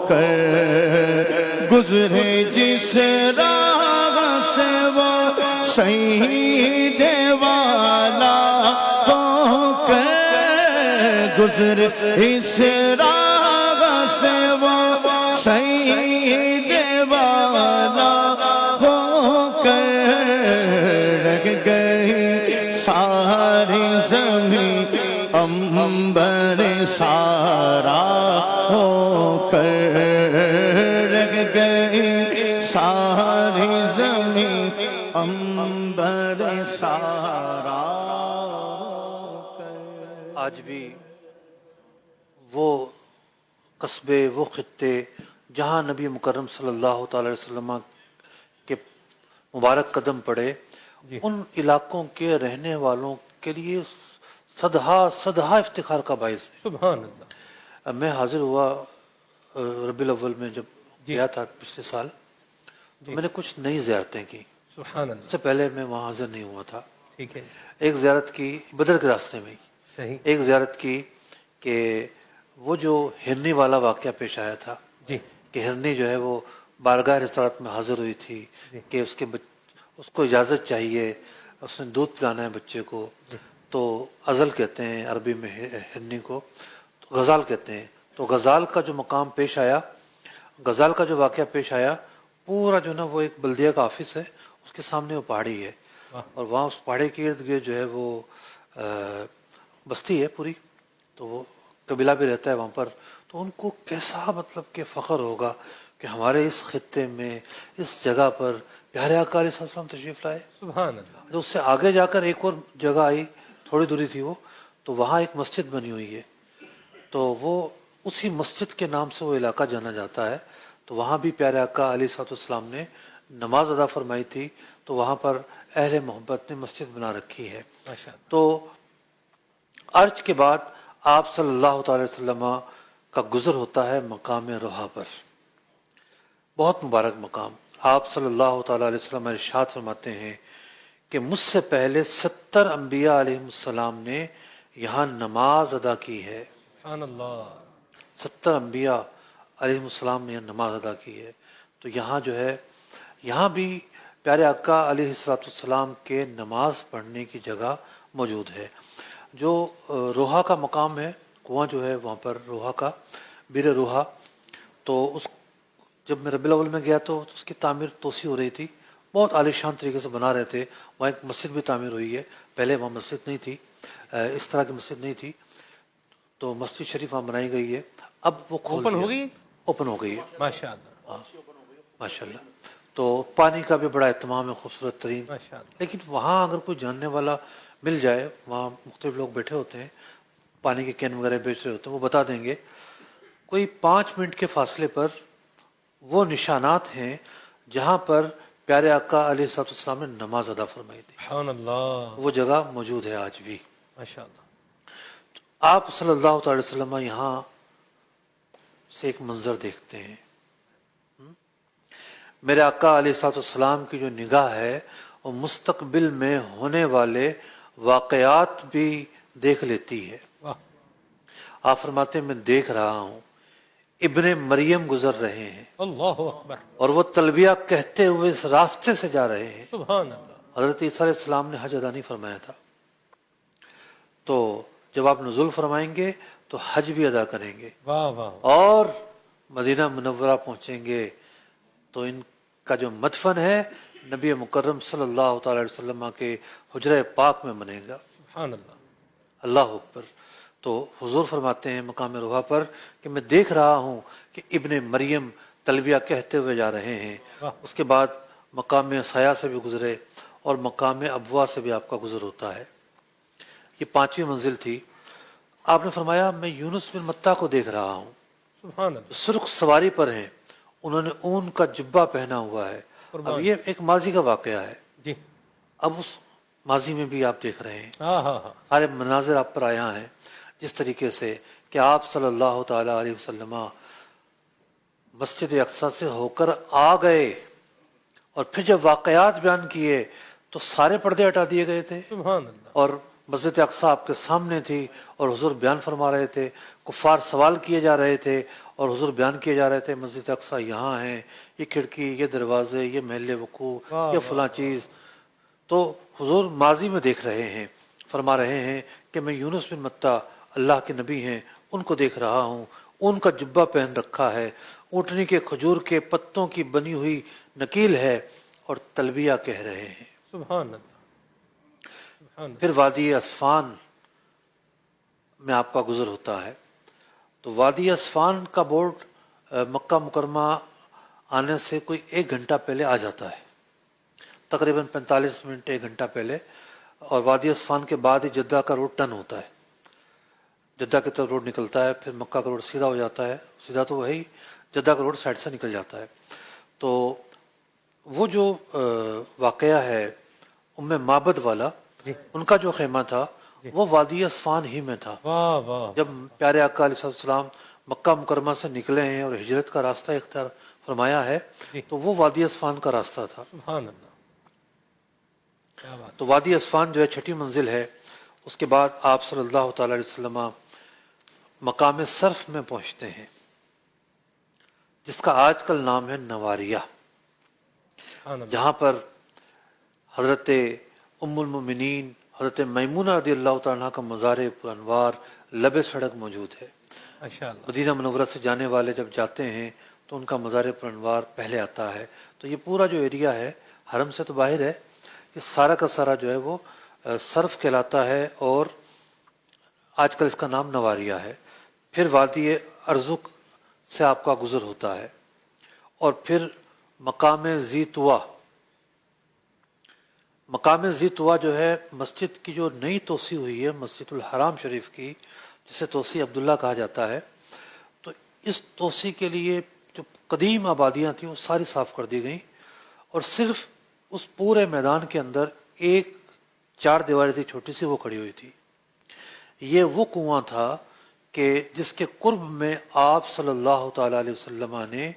کر گزرے, جس راہ سے وہ سید والا ہو کر گزرے, اس راہ سے وہ سید والا ہو کر رہ گئی ساری زمین امبر سارا ہو کر رہ گئی ساری زمین امبر سارا ہو کر. آج بھی وہ قصبے, وہ خطے جہاں نبی مکرم صلی اللہ تعالی وسلم کے مبارک قدم پڑے, ان علاقوں کے رہنے والوں کے لیے صدہا افتخار کا باعث ہے. سبحان اللہ. میں حاضر ہوا ربیع الاول میں جب گیا تھا پچھلے سال, تو میں نے کچھ نئی زیارتیں کی. سبحان اس اللہ. سے پہلے میں وہاں حاضر نہیں ہوا تھا. ٹھیک ہے. ایک زیارت کی بدر کے راستے میں ہی, صحیح. ایک زیارت کی کہ وہ جو ہرنی والا واقعہ پیش آیا تھا جی کہ ہرنی جو ہے وہ بارگاہ رسالت میں حاضر ہوئی تھی کہ اس کو اجازت چاہیے, اس نے دودھ پلانا ہے بچے کو. تو ازل کہتے ہیں عربی میں ہرنی کو, تو غزال کہتے ہیں. تو غزال کا جو مقام پیش آیا, غزال کا جو واقعہ پیش آیا, پورا جو نا وہ ایک بلدیہ کا آفس ہے, اس کے سامنے وہ پہاڑی ہے, اور وہاں اس پہاڑی کے ارد گرد جو ہے وہ بستی ہے پوری, تو وہ قبیلہ بھی رہتا ہے وہاں پر. تو ان کو کیسا مطلب کہ فخر ہوگا کہ ہمارے اس خطے میں اس جگہ پر پیارے آقا علیہ السلام تشریف لائے. سبحان اللہ. جو اس سے آگے جا کر ایک اور جگہ آئی, تھوڑی دوری تھی وہ, تو وہاں ایک مسجد بنی ہوئی ہے, تو وہ اسی مسجد کے نام سے وہ علاقہ جانا جاتا ہے. تو وہاں بھی پیارے آقا علیہ السلام نے نماز ادا فرمائی تھی, تو وہاں پر اہل محبت نے مسجد بنا رکھی ہے. تو عرج کے بعد آپ صلی اللہ تعالی وسلم کا گزر ہوتا ہے مقام روحا پر, بہت مبارک مقام. آپ صلی اللہ تعالی علیہ وسلم ارشاد فرماتے ہیں کہ مجھ سے پہلے 70 انبیاء علیہ السلام نے یہاں نماز ادا کی ہے. سبحان اللہ. 70 انبیاء علیہ السلام نے نماز ادا کی ہے. تو یہاں جو ہے, یہاں بھی پیارے آقا علیہ السلام کے نماز پڑھنے کی جگہ موجود ہے. جو روحا کا مقام ہے, کنواں جو ہے وہاں پر روحا کا, بیر روحا, تو اس جب میں ربیع الاول میں گیا تو اس کی تعمیر توسیع ہو رہی تھی, بہت عالیشان طریقے سے بنا رہے تھے. وہاں ایک مسجد بھی تعمیر ہوئی ہے, پہلے وہاں مسجد نہیں تھی, اس طرح کی مسجد نہیں تھی, تو مسجد شریف وہاں بنائی گئی ہے. اب وہ اوپن ہو گئی, اوپن ہو گئی ہے ماشاء اللہ. ماشاء اللہ. تو پانی کا بھی بڑا اہتمام ہے, خوبصورت ترین. ماشاء اللہ. لیکن وہاں اگر کوئی جاننے والا مل جائے, وہاں مختلف لوگ بیٹھے ہوتے ہیں, پانی کے کین وغیرہ بیچ رہے ہوتے ہیں, وہ بتا دیں گے کوئی 5 منٹ کے فاصلے پر وہ نشانات ہیں جہاں پر پیارے آقا علیہ السلام نے نماز ادا فرمائی تھی. سبحان اللہ. وہ جگہ موجود ہے آج بھی. ماشاء اللہ. آپ صلی اللہ تعالی وسلم یہاں سے ایک منظر دیکھتے ہیں. میرے آقا علیہ السلام کی جو نگاہ ہے وہ مستقبل میں ہونے والے واقعات بھی دیکھ لیتی ہے. آپ فرماتے ہیں میں دیکھ رہا ہوں ابن مریم گزر رہے ہیں, اللہ اکبر, اور وہ تلبیہ کہتے ہوئے اس راستے سے جا رہے ہیں. سبحان اللہ. حضرت عیسیٰ علیہ السلام نے حج ادا نہیں فرمایا تھا, تو جب آپ نزول فرمائیں گے تو حج بھی ادا کریں گے, واہ واہ. اور مدینہ منورہ پہنچیں گے تو ان کا جو مدفن ہے نبی مکرم صلی اللہ تعالی وسلم کے حجرہ پاک میں بنے گا. سبحان اللہ. اللہ اکبر. تو حضور فرماتے ہیں مقام روحا پر کہ میں دیکھ رہا ہوں کہ ابن مریم تلبیہ کہتے ہوئے جا رہے ہیں. اس کے بعد مقام سایہ سے بھی گزرے اور مقام ابوا سے بھی آپ کا گزر ہوتا ہے. یہ 5ویں منزل تھی. آپ نے فرمایا میں یونس بن متہ کو دیکھ رہا ہوں. سبحان اللہ. سرخ سواری پر ہیں, انہوں نے اون کا جبہ پہنا ہوا ہے. اب یہ ایک ماضی کا واقعہ ہے. جی. اب اس ماضی میں بھی آپ دیکھ رہے ہیں, ہاں ہاں ہاں. سارے مناظر آپ پر آیا ہیں جس طریقے سے کہ آپ صلی اللہ تعالی علیہ وسلم مسجد اقصی سے ہو کر آ گئے اور پھر جب واقعات بیان کیے تو سارے پردے ہٹا دیے گئے تھے سبحان اللہ. اور مسجد اقصی آپ کے سامنے تھی اور حضور بیان فرما رہے تھے. کفار سوال کیے جا رہے تھے اور حضور بیان کیے جا رہے تھے مسجد اقصی یہاں ہے, یہ کھڑکی, یہ دروازے, یہ محل وقوع, یہ فلاں چیز. تو حضور ماضی میں دیکھ رہے ہیں, فرما رہے ہیں کہ میں یونس بن متہ اللہ کے نبی ہیں ان کو دیکھ رہا ہوں, ان کا جبہ پہن رکھا ہے, اونٹنی کے کھجور کے پتوں کی بنی ہوئی نکیل ہے اور تلبیہ کہہ رہے ہیں. سبحان اللہ. سبحان اللہ. پھر وادی اسفان میں آپ کا گزر ہوتا ہے. تو وادی اسفان کا بورڈ مکہ مکرمہ آنے سے کوئی 1 گھنٹہ پہلے آ جاتا ہے, تقریباً 45 منٹ 1 گھنٹہ پہلے. اور وادی اسفان کے بعد ہی جدہ کا روڈ ٹرن ہوتا ہے, جدہ کی طرف روڈ نکلتا ہے, پھر مکہ کا روڈ سیدھا ہو جاتا ہے. سیدھا تو وہی, جدہ کا روڈ سائڈ سے نکل جاتا ہے. تو وہ جو واقعہ ہے ام معبد والا, ان کا جو خیمہ تھا وہ وادی اسفان ہی میں تھا. واہ واہ. جب پیارے آقا علیہ السلام مکہ مکرمہ سے نکلے ہیں اور ہجرت کا راستہ اختیار فرمایا ہے تو وہ وادی اسفان کا راستہ تھا. سبحان اللہ. کیا بات. تو وادی اسفان جو ہے 6ٹھی منزل ہے. اس کے بعد آپ صلی اللہ تعالی علیہ وسلم مقام صرف میں پہنچتے ہیں جس کا آج کل نام ہے نواریہ, سبحان اللہ. جہاں پر حضرت ام المؤمنین حضرت میمونہ رضی اللہ تعالیٰ عنہ کا مزار پر انوار لب سڑک موجود ہے. ماشاء اللہ. مدینہ منورہ سے جانے والے جب جاتے ہیں تو ان کا مزار پر انوار پہلے آتا ہے. تو یہ پورا جو ایریا ہے حرم سے تو باہر ہے, یہ سارا کا سارا جو ہے وہ صرف کہلاتا ہے اور آج کل اس کا نام نواریہ ہے. پھر وادی ارزق سے آپ کا گزر ہوتا ہے اور پھر مقام ذی طویٰ. مقام ذی طویٰ جو ہے مسجد کی جو نئی توسیع ہوئی ہے مسجد الحرام شریف کی, جسے توسیع عبداللہ کہا جاتا ہے. تو اس توسیع کے لیے جو قدیم آبادیاں تھیں وہ ساری صاف کر دی گئیں اور صرف اس پورے میدان کے اندر ایک 4 دیواری تھی چھوٹی سی, وہ کھڑی ہوئی تھی. یہ وہ کنواں تھا کہ جس کے قرب میں آپ صلی اللہ تعالی علیہ وسلم نے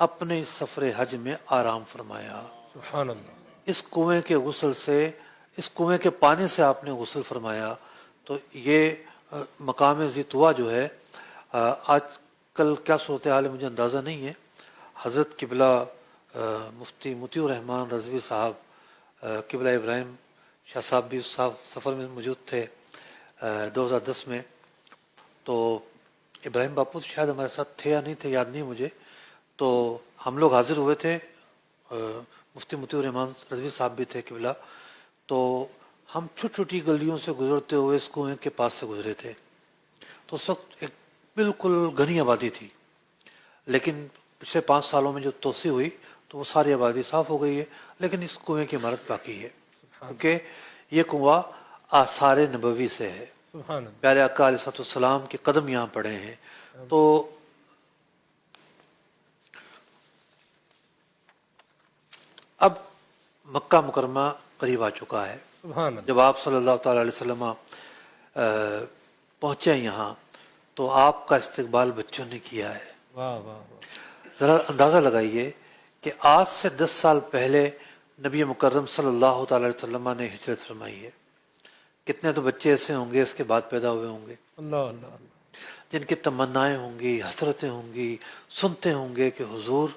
اپنے سفر حج میں آرام فرمایا. سبحان اللہ. اس کنویں کے غسل سے, اس کنویں کے پانی سے آپ نے غسل فرمایا. تو یہ مقام ذی طویٰ جو ہے آج کل کیا صورتحال ہے مجھے اندازہ نہیں ہے. حضرت قبلہ مفتی مطیع الرحمن رضوی صاحب, قبلہ ابراہیم شاہ صاحب بھی اس سفر میں موجود تھے 2010 میں. تو ابراہیم باپو شاید ہمارے ساتھ تھے یا نہیں تھے یاد نہیں مجھے. تو ہم لوگ حاضر ہوئے تھے, مفتی مطیع الرحمن رضوی صاحب بھی تھے قبلہ. تو ہم چھوٹی چھوٹی گلیوں سے گزرتے ہوئے اس کنویں کے پاس سے گزرے تھے. تو اس وقت ایک بالکل گھنی آبادی تھی, لیکن پچھلے 5 سالوں میں جو توسیع ہوئی تو وہ ساری آبادی صاف ہو گئی ہے, لیکن اس کنویں کی عمارت باقی ہے کیونکہ یہ کنواں آثار نبوی سے ہے. سبحان اللہ. پیارے آقا علیہ السلام کے قدم یہاں پڑے ہیں. تو اب مکہ مکرمہ قریب آ چکا ہے. سبحان اللہ. جب آپ صلی اللہ تعالی علیہ وسلم پہنچے یہاں تو آپ کا استقبال بچوں نے کیا ہے. واہ واہ واہ. ذرا اندازہ لگائیے کہ آج سے 10 سال پہلے نبی مکرم صلی اللہ تعالی علیہ وسلم نے ہجرت فرمائی ہے. کتنے تو بچے ایسے ہوں گے اس کے بعد پیدا ہوئے ہوں گے اللہ اللہ. جن کی تمنائیں ہوں گی, حسرتیں ہوں گی, سنتے ہوں گے کہ حضور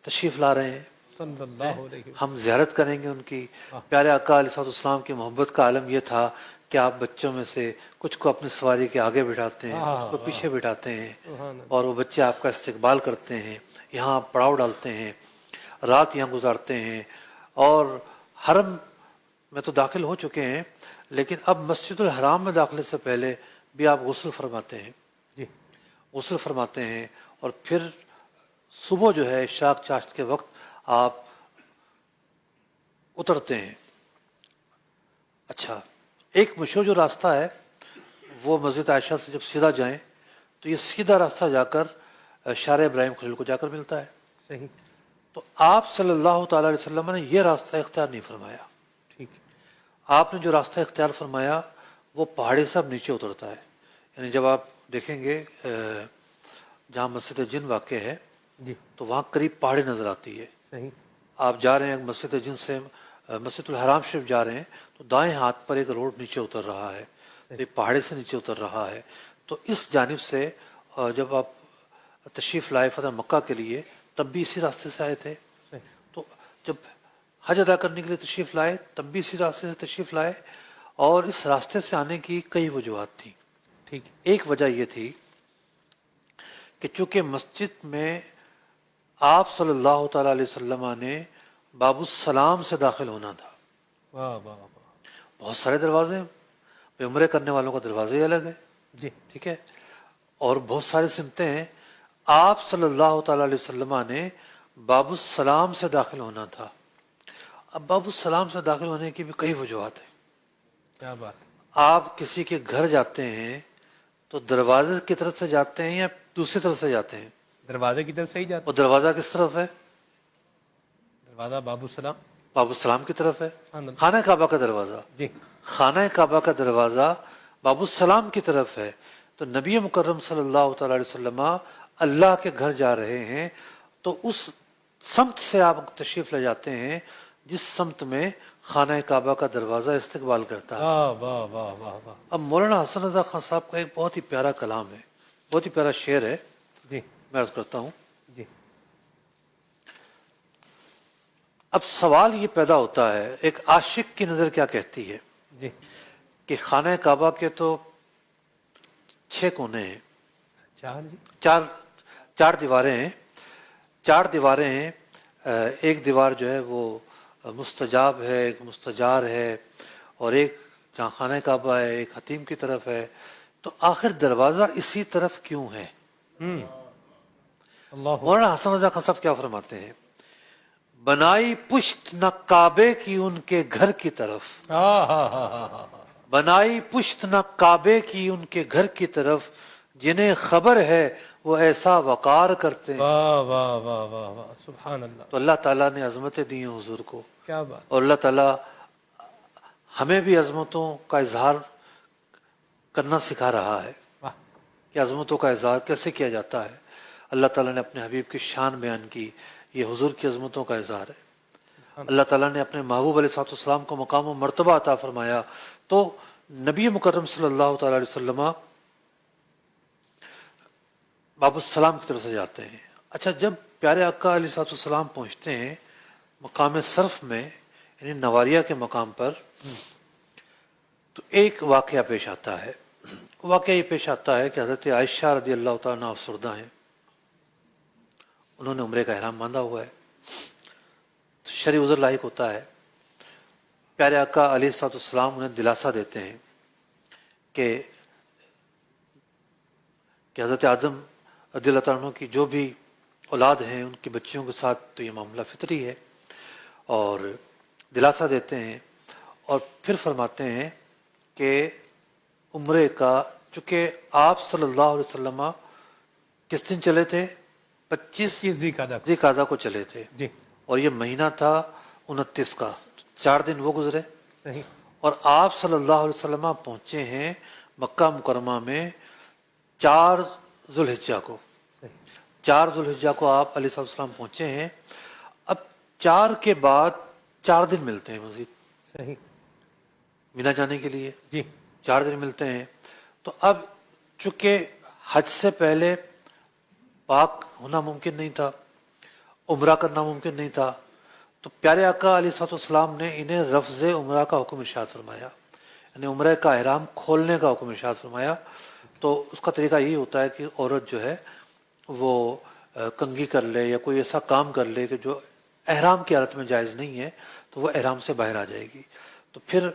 تشریف لا رہے ہیں, صلی اللہ علیہ وسلم. ہم زیارت کریں گے ان کی. پیارے آقا علیہ السلام کی محبت کا عالم یہ تھا کہ آپ بچوں میں سے کچھ کو اپنی سواری کے آگے بٹھاتے ہیں, کچھ کو پیچھے بٹھاتے ہیں اور وہ بچے آپ کا استقبال کرتے ہیں. یہاں پڑاؤ ڈالتے ہیں, رات یہاں گزارتے ہیں. اور حرم میں تو داخل ہو چکے ہیں, لیکن اب مسجد الحرام میں داخلے سے پہلے بھی آپ غسل فرماتے ہیں، جی غسل فرماتے ہیں، اور پھر صبح جو ہے اشراق چاشت کے وقت آپ اترتے ہیں۔ اچھا، ایک مشہور جو راستہ ہے وہ مسجد عائشہ سے جب سیدھا جائیں تو یہ سیدھا راستہ جا کر شارع ابراہیم خلیل کو جا کر ملتا ہے۔ صحیح، تو آپ صلی اللہ تعالیٰ علیہ وسلم نے یہ راستہ اختیار نہیں فرمایا۔ ٹھیک ہے، آپ نے جو راستہ اختیار فرمایا وہ پہاڑی سے اب نیچے اترتا ہے، یعنی جب آپ دیکھیں گے جہاں مسجد جن واقع ہے جی تو وہاں قریب پہاڑی نظر آتی ہے۔ صحیح، آپ جا رہے ہیں مسجد جن سے مسجد الحرام شریف جا رہے ہیں تو دائیں ہاتھ پر ایک روڈ نیچے اتر رہا ہے، ایک پہاڑی سے نیچے اتر رہا ہے۔ تو اس جانب سے جب آپ تشریف لائے فتح مکہ کے لیے تب بھی اسی راستے سے آئے تھے، صحیح، تو جب حج ادا کرنے کے لیے تشریف لائے تب بھی اسی راستے سے تشریف لائے، اور اس راستے سے آنے کی کئی وجوہات تھیں۔ ٹھیک ہے، ایک وجہ یہ تھی کہ چونکہ مسجد میں آپ صلی اللہ تعالیٰ علیہ وسلم نے باب السلام سے داخل ہونا تھا۔ واہ واہ واہ، بہت سارے دروازے ہیں، عمرے کرنے والوں کا دروازے الگ ہے، جی ٹھیک ہے، اور بہت سارے سمتیں ہیں۔ آپ صلی اللہ تعالیٰ علیہ وسلم نے باب السلام سے داخل ہونا تھا۔ اب باب السلام سے داخل ہونے کی بھی کئی وجوہات ہیں۔ کیا بات، آپ کسی کے گھر جاتے ہیں تو دروازے کی طرف سے جاتے ہیں یا دوسری طرف سے جاتے ہیں؟ دروازے کی طرف سے ہی جاتا، وہ دروازہ کس طرف ہے؟ دروازہ باب السلام، باب السلام کی طرف ہے۔ ہاں، خانہ کعبہ کا دروازہ، جی خانہ کعبہ کا دروازہ باب السلام کی طرف ہے۔ تو نبی مکرم صلی اللہ تعالیٰ علیہ وسلم اللہ کے گھر جا رہے ہیں تو اس سمت سے آپ تشریف لے جاتے ہیں جس سمت میں خانہ کعبہ کا دروازہ استقبال کرتا ہے۔ واہ واہ واہ واہ واہ، اب مولانا حسن رضا خان صاحب کا ایک بہت ہی پیارا کلام ہے، بہت ہی پیارا شعر ہے، جی میں عرض کرتا ہوں۔ جی اب سوال یہ پیدا ہوتا ہے، ایک عاشق کی نظر کیا کہتی ہے جی، کہ خانہ کعبہ کے تو 6 کونے ہیں، چار جی، چار دیواریں ہیں، 4 دیواریں ہیں، ایک دیوار جو ہے وہ مستجاب ہے، ایک مستجار ہے، اور ایک جہاں خانہ کعبہ ہے ایک حتیم کی طرف ہے، تو آخر دروازہ اسی طرف کیوں ہے؟ اللہ، مولانا حسن رضا خان صاحب کیا فرماتے ہیں؟ بنائی پشت نہ کعبے کی ان کے گھر کی طرف، ہاں ہاں ہاں ہاں ہاں، بنائی پشت نہ کعبے کی ان کے گھر کی طرف، جنہیں خبر ہے وہ ایسا وقار کرتے ہیں۔ واہ واہ واہ واہ واہ، سبحان اللہ، تو اللہ تعالیٰ نے عظمتیں دی ہیں حضور کو، کیا بات، اور اللہ تعالیٰ ہمیں بھی عظمتوں کا اظہار کرنا سکھا رہا ہے واہ، کہ عظمتوں کا اظہار کیسے کیا جاتا ہے۔ اللہ تعالیٰ نے اپنے حبیب کی شان بیان کی، یہ حضور کی عظمتوں کا اظہار ہے۔ اللہ تعالیٰ نے اپنے محبوب علیہ السلام کو مقام و مرتبہ عطا فرمایا، تو نبی مکرم صلی اللہ تعالیٰ علیہ وسلم باب السلام کی طرف سے جاتے ہیں۔ اچھا، جب پیارے آقا علیہ السلام پہنچتے ہیں مقام صرف میں، یعنی نواریہ کے مقام پر، تو ایک واقعہ پیش آتا ہے۔ واقعہ یہ پیش آتا ہے کہ حضرت عائشہ رضی اللہ تعالیٰ عنہا افسردہ ہیں، انہوں نے عمرے کا احرام باندھا ہوا ہے، تو شرعی عذر لاحق ہوتا ہے۔ پیارے آقا علیہ السلام انہیں دلاسا دیتے ہیں کہ حضرت آدم رضی اللہ تعالیٰ عنہ کی جو بھی اولاد ہیں ان کی بچیوں کے ساتھ تو یہ معاملہ فطری ہے، اور دلاسا دیتے ہیں، اور پھر فرماتے ہیں کہ عمرے کا، چونکہ آپ صلی اللہ علیہ وسلم کس دن چلے تھے؟ 25 ذی قعدہ، ذی قعدہ کو چلے تھے، جی اور یہ مہینہ تھا 29 کا، 4 دن وہ گزرے، صحیح، اور آپ صلی اللہ علیہ وسلم پہنچے ہیں مکہ مکرمہ میں 4 ذوالحجہ کو، 4 ذوالحجہ کو آپ علیہ السلام پہنچے ہیں۔ اب 4 کے بعد 4 دن ملتے ہیں مزید صحیح، مینا جانے کے لیے، جی 4 دن ملتے ہیں۔ تو اب چونکہ حج سے پہلے پاک ہونا ممکن نہیں تھا، عمرہ کرنا ممکن نہیں تھا، تو پیارے آقا علیہ السلام نے انہیں رفض عمرہ کا حکم ارشاد فرمایا، یعنی عمرہ کا احرام کھولنے کا حکم ارشاد فرمایا۔ تو اس کا طریقہ یہی ہوتا ہے کہ عورت جو ہے وہ کنگھی کر لے یا کوئی ایسا کام کر لے کہ جو احرام کی حالت میں جائز نہیں ہے، تو وہ احرام سے باہر آ جائے گی۔ تو پھر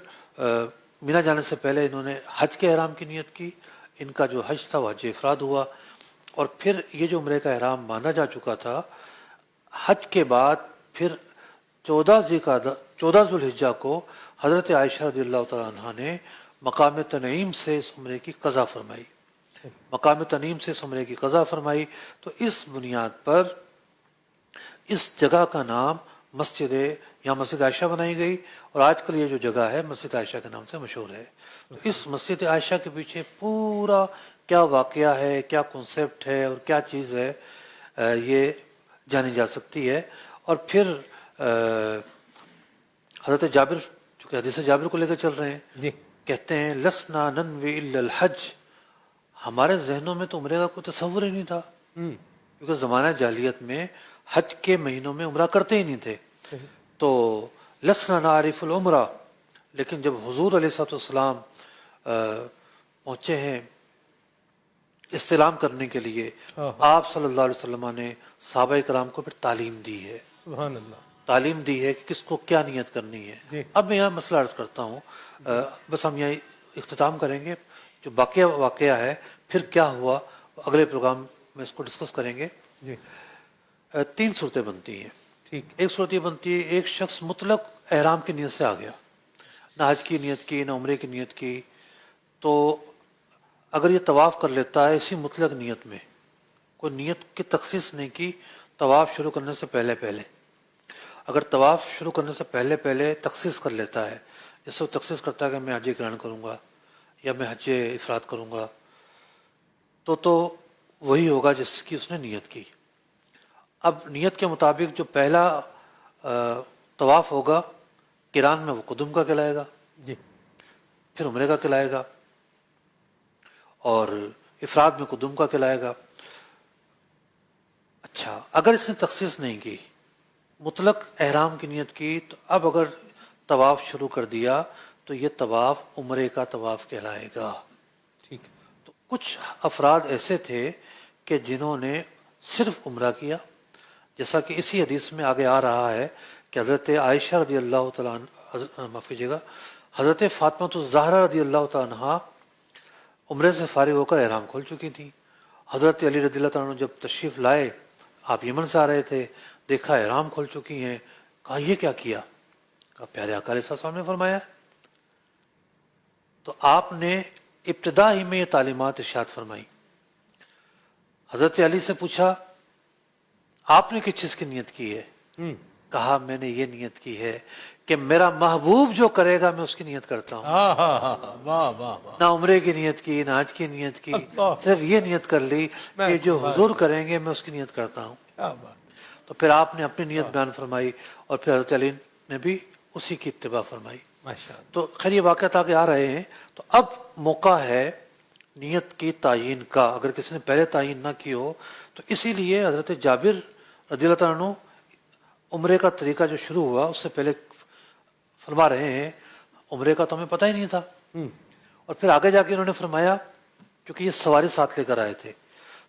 مینا جانے سے پہلے انہوں نے حج کے احرام کی نیت کی، ان کا جو حج تھا وہ حج افراد ہوا، اور پھر یہ جو عمرے کا احرام باندھا جا چکا تھا، حج کے بعد پھر 14 ذوالحجہ کو حضرت عائشہ رضی اللہ تعالیٰ عنہ نے مقام تنعیم سے اس عمرے کی قضا فرمائی، مقام تنعیم سے اس عمرے کی قضا فرمائی۔ تو اس بنیاد پر اس جگہ کا نام مسجد عائشہ بنائی گئی، اور آج کل یہ جو جگہ ہے مسجد عائشہ کے نام سے مشہور ہے۔ تو اس مسجد عائشہ کے پیچھے پورا کیا واقعہ ہے، کیا کنسیپٹ ہے اور کیا چیز ہے، یہ جانی جا سکتی ہے۔ اور پھر حضرت جابر، چونکہ حدیث جابر کو لے کر چل رہے ہیں، جی کہتے ہیں لسنا ننوی الا الحج، ہمارے ذہنوں میں تو عمرے کا کوئی تصور ہی نہیں تھا، کیونکہ زمانہ جاہلیت میں حج کے مہینوں میں عمرہ کرتے ہی نہیں تھے۔ تو لسنا نعرف العمرہ، لیکن جب حضور علیہ السلام پہنچے ہیں استلام کرنے کے لیے، آپ صلی اللہ علیہ وسلم نے صحابہ کرام کو پھر تعلیم دی ہے، سبحان اللہ، تعلیم دی ہے کہ کس کو کیا نیت کرنی ہے۔ اب میں یہاں مسئلہ عرض کرتا ہوں، بس ہم یہاں اختتام کریں گے، جو واقعہ ہے پھر کیا ہوا اگلے پروگرام میں اس کو ڈسکس کریں گے۔ جی 3 صورتیں بنتی ہیں۔ ٹھیک، ایک صورت یہ بنتی ہے ایک شخص مطلق احرام کی نیت سے آ گیا، نہ حج کی نیت کی نہ عمرے کی نیت کی، تو اگر یہ طواف کر لیتا ہے اسی مطلق نیت میں، کوئی نیت کی تخصیص نہیں کی، طواف شروع کرنے سے پہلے اگر طواف شروع کرنے سے پہلے تخصیص کر لیتا ہے، جس سے وہ تخصیص کرتا ہے کہ میں حج قران کروں گا یا میں حج افراد کروں گا، تو وہی ہوگا جس کی اس نے نیت کی۔ اب نیت کے مطابق جو پہلا طواف ہوگا قران میں وہ قدم کا کہلائے گا، جی پھر عمرے کا کہلائے گا، اور افراد میں قدم کا کہلائے گا۔ اچھا، اگر اس نے تخصیص نہیں کی، مطلق احرام کی نیت کی، تو اب اگر طواف شروع کر دیا تو یہ طواف عمرے کا طواف کہلائے گا۔ ٹھیک، تو کچھ افراد ایسے تھے کہ جنہوں نے صرف عمرہ کیا، جیسا کہ اسی حدیث میں آگے آ رہا ہے کہ حضرت عائشہ رضی اللہ تعالیٰ معاف کیجیے گا، حضرت فاطمہ الزہرا رضی اللہ تعالیٰ عنہ عمرے سے فارغ ہو کر احرام کھول چکی تھیں۔ حضرت علی رضی اللہ تعالیٰ عنہ جب تشریف لائے، آپ یمن سے آ رہے تھے، دیکھا احرام کھول چکی ہیں، کہا یہ کیا کیا؟ کہا پیارے آقا علیہ السلام نے فرمایا۔ تو آپ نے ابتدا ہی میں یہ تعلیمات ارشاد فرمائی۔ حضرت علی سے پوچھا آپ نے کس چیز کی نیت کی ہے؟ کہا میں نے یہ نیت کی ہے کہ میرا محبوب جو کرے گا میں اس کی نیت کرتا ہوں۔ واہ واہ واہ، نہ عمرے کی نیت کی نہ حج کی نیت کی، صرف یہ نیت کر لی کہ جو حضور کریں گے میں اس کی نیت کرتا ہوں۔ کیا بات، تو پھر آپ نے اپنی نیت بیان فرمائی، اور پھر حضرت علی نے بھی اسی کی اتباع فرمائی۔ ماشاء اللہ، تو خیر یہ واقعات آگے آ رہے ہیں۔ تو اب موقع ہے نیت کی تعیین کا، اگر کسی نے پہلے تعیین نہ کی ہو تو اسی لیے حضرت جابر رضی اللہ تعالیٰ عنہ عمرے کا طریقہ جو شروع ہوا اس سے پہلے فرما رہے ہیں عمرے کا تو ہمیں پتہ ہی نہیں تھا، اور پھر آگے جا کے انہوں نے فرمایا کیونکہ یہ سواری ساتھ لے کر آئے تھے،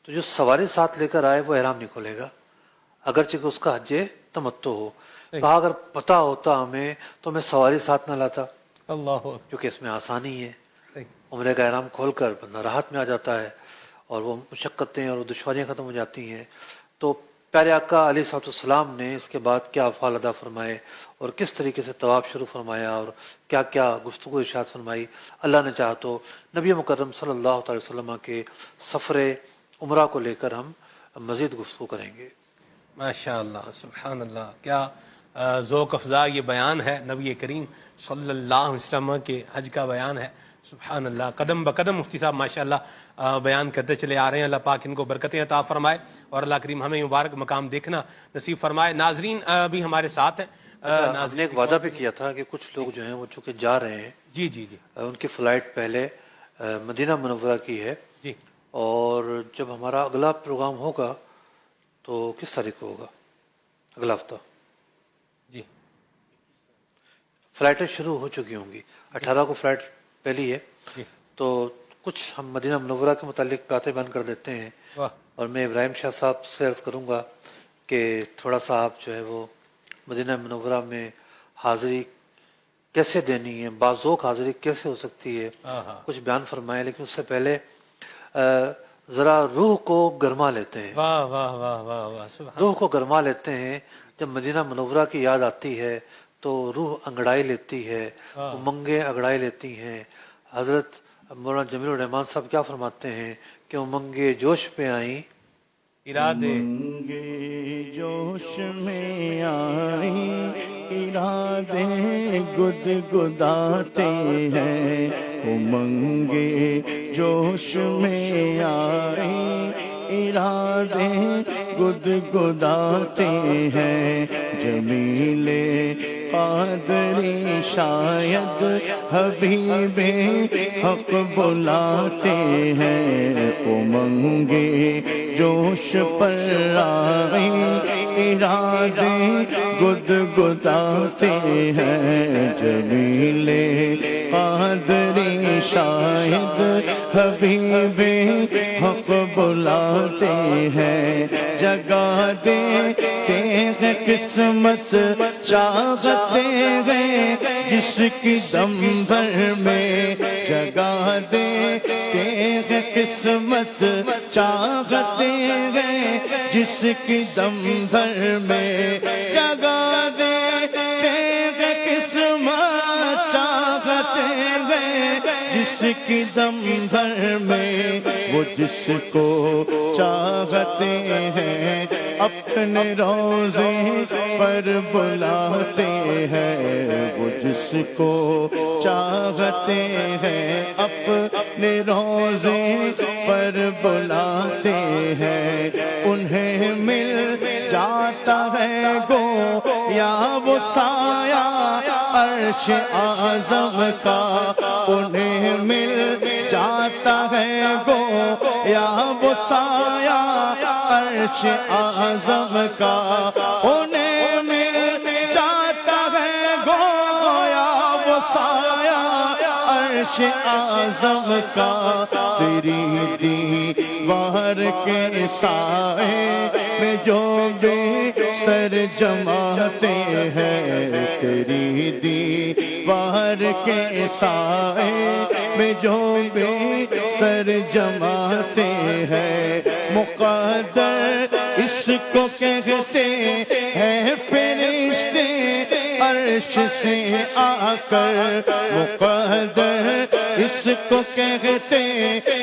تو جو سواری ساتھ لے کر آئے وہ احرام نہیں کھولے گا اگرچہ کہ اس کا حج تمتع ہو۔ کہا اگر پتہ ہوتا ہمیں تو میں سواری ساتھ نہ لاتا، اللہ کیونکہ اس میں آسانی ہے، عمرے کا احرام کھول کر بندہ راحت میں آ جاتا ہے اور وہ مشقتیں اور دشواریاں ختم ہو جاتی ہیں۔ تو پیارے آقا علیہ السلام نے اس کے بعد کیا افعال ادا فرمائے اور کس طریقے سے طواف شروع فرمایا اور کیا کیا گفتگو ارشاد فرمائی، اللہ نے چاہا تو نبی مکرم صلی اللہ تعالی وسلم کے سفر عمرہ کو لے کر ہم مزید گفتگو کریں گے۔ ماشاء اللہ، سبحان اللہ، کیا ذوق افزا یہ بیان ہے نبی کریم صلی اللہ علیہ وسلم کے حج کا بیان ہے۔ سبحان اللہ، قدم بقدم مفتی صاحب ماشاءاللہ بیان کرتے چلے آ رہے ہیں۔ اللہ پاک ان کو برکتیں عطا فرمائے اور اللہ کریم ہمیں مبارک مقام دیکھنا نصیب فرمائے۔ ناظرین بھی ہمارے ساتھ ہیں۔ ہم نے ایک وعدہ بھی کیا تھا کہ کچھ لوگ جو ہیں وہ چونکہ جا رہے ہیں، جی جی جی ان کی فلائٹ پہلے مدینہ منورہ کی ہے، جی، اور جب ہمارا اگلا پروگرام ہوگا تو کس تاریخ کو ہوگا؟ اگلا ہفتہ جی، فلائٹیں شروع ہو چکی ہوں گی، 18 کو فلائٹ پہلی ہے، جی، تو کچھ ہم مدینہ منورہ کے متعلق باتیں بیان کر دیتے ہیں، واہ، اور میں ابراہیم شاہ صاحب سے عرض کروں گا کہ تھوڑا سا آپ جو ہے وہ مدینہ منورہ میں حاضری کیسے دینی ہے، باذوق حاضری کیسے ہو سکتی ہے، کچھ بیان فرمائیں۔ لیکن اس سے پہلے ذرا روح کو گرما لیتے ہیں، واہ واہ واہ واہ واہ، سبحان روح کو گرما لیتے ہیں. جب مدینہ منورہ کی یاد آتی ہے تو روح انگڑائی لیتی ہے، امنگیں انگڑائی لیتی ہیں. حضرت مولانا جمیل الرحمان صاحب کیا فرماتے ہیں کہ امنگیں جوش پہ آئیں، ارادے امنگے جوش میں آئی، ارادے گد گداتے ہیں. امنگے جوش میں آئی، ارادے گد گداتے ہیں. جمیل قادری شاید حبیب حق بلاتے ہیں. امنگے جوش پر آئی، ارادے گد گداتے ہیں. جمیل قادری شاید حبیب حق بلاتے ہیں. جگہ دیتے ہیں قسمت چاہتے ہیں جس کی دم بھر میں. جگہ دیتے ہیں قسمت چاہتے ہیں جس کی دم بھر میں. جگہ دیتے ہیں قسمت چاہتے ہیں جس کی دم بھر میں. وہ جس کو چاہتے ہیں اپنے روزے پر بلاتے ہیں. وہ جس کو چاہتے ہیں اپنے روزے پر بلاتے ہیں. انہیں مل جاتا ہے گو یا وہ سایہ عرش اعظم کا. انہیں مل جاتا ہے گو یا وہ سایہ عرش اعظم کا. انہیں مل جاتا ہے گو یا وہ سایہ عرش اعظم کا. تیری دیوار کے سائے میں جو بستر جماتے ہیں. تیری دیوار کے سائے میں جو بستر جماتے ہیں. مقدر اس کو کہتے ہیں فرشتے عرش سے آ کر. مقدر اس کو کہتے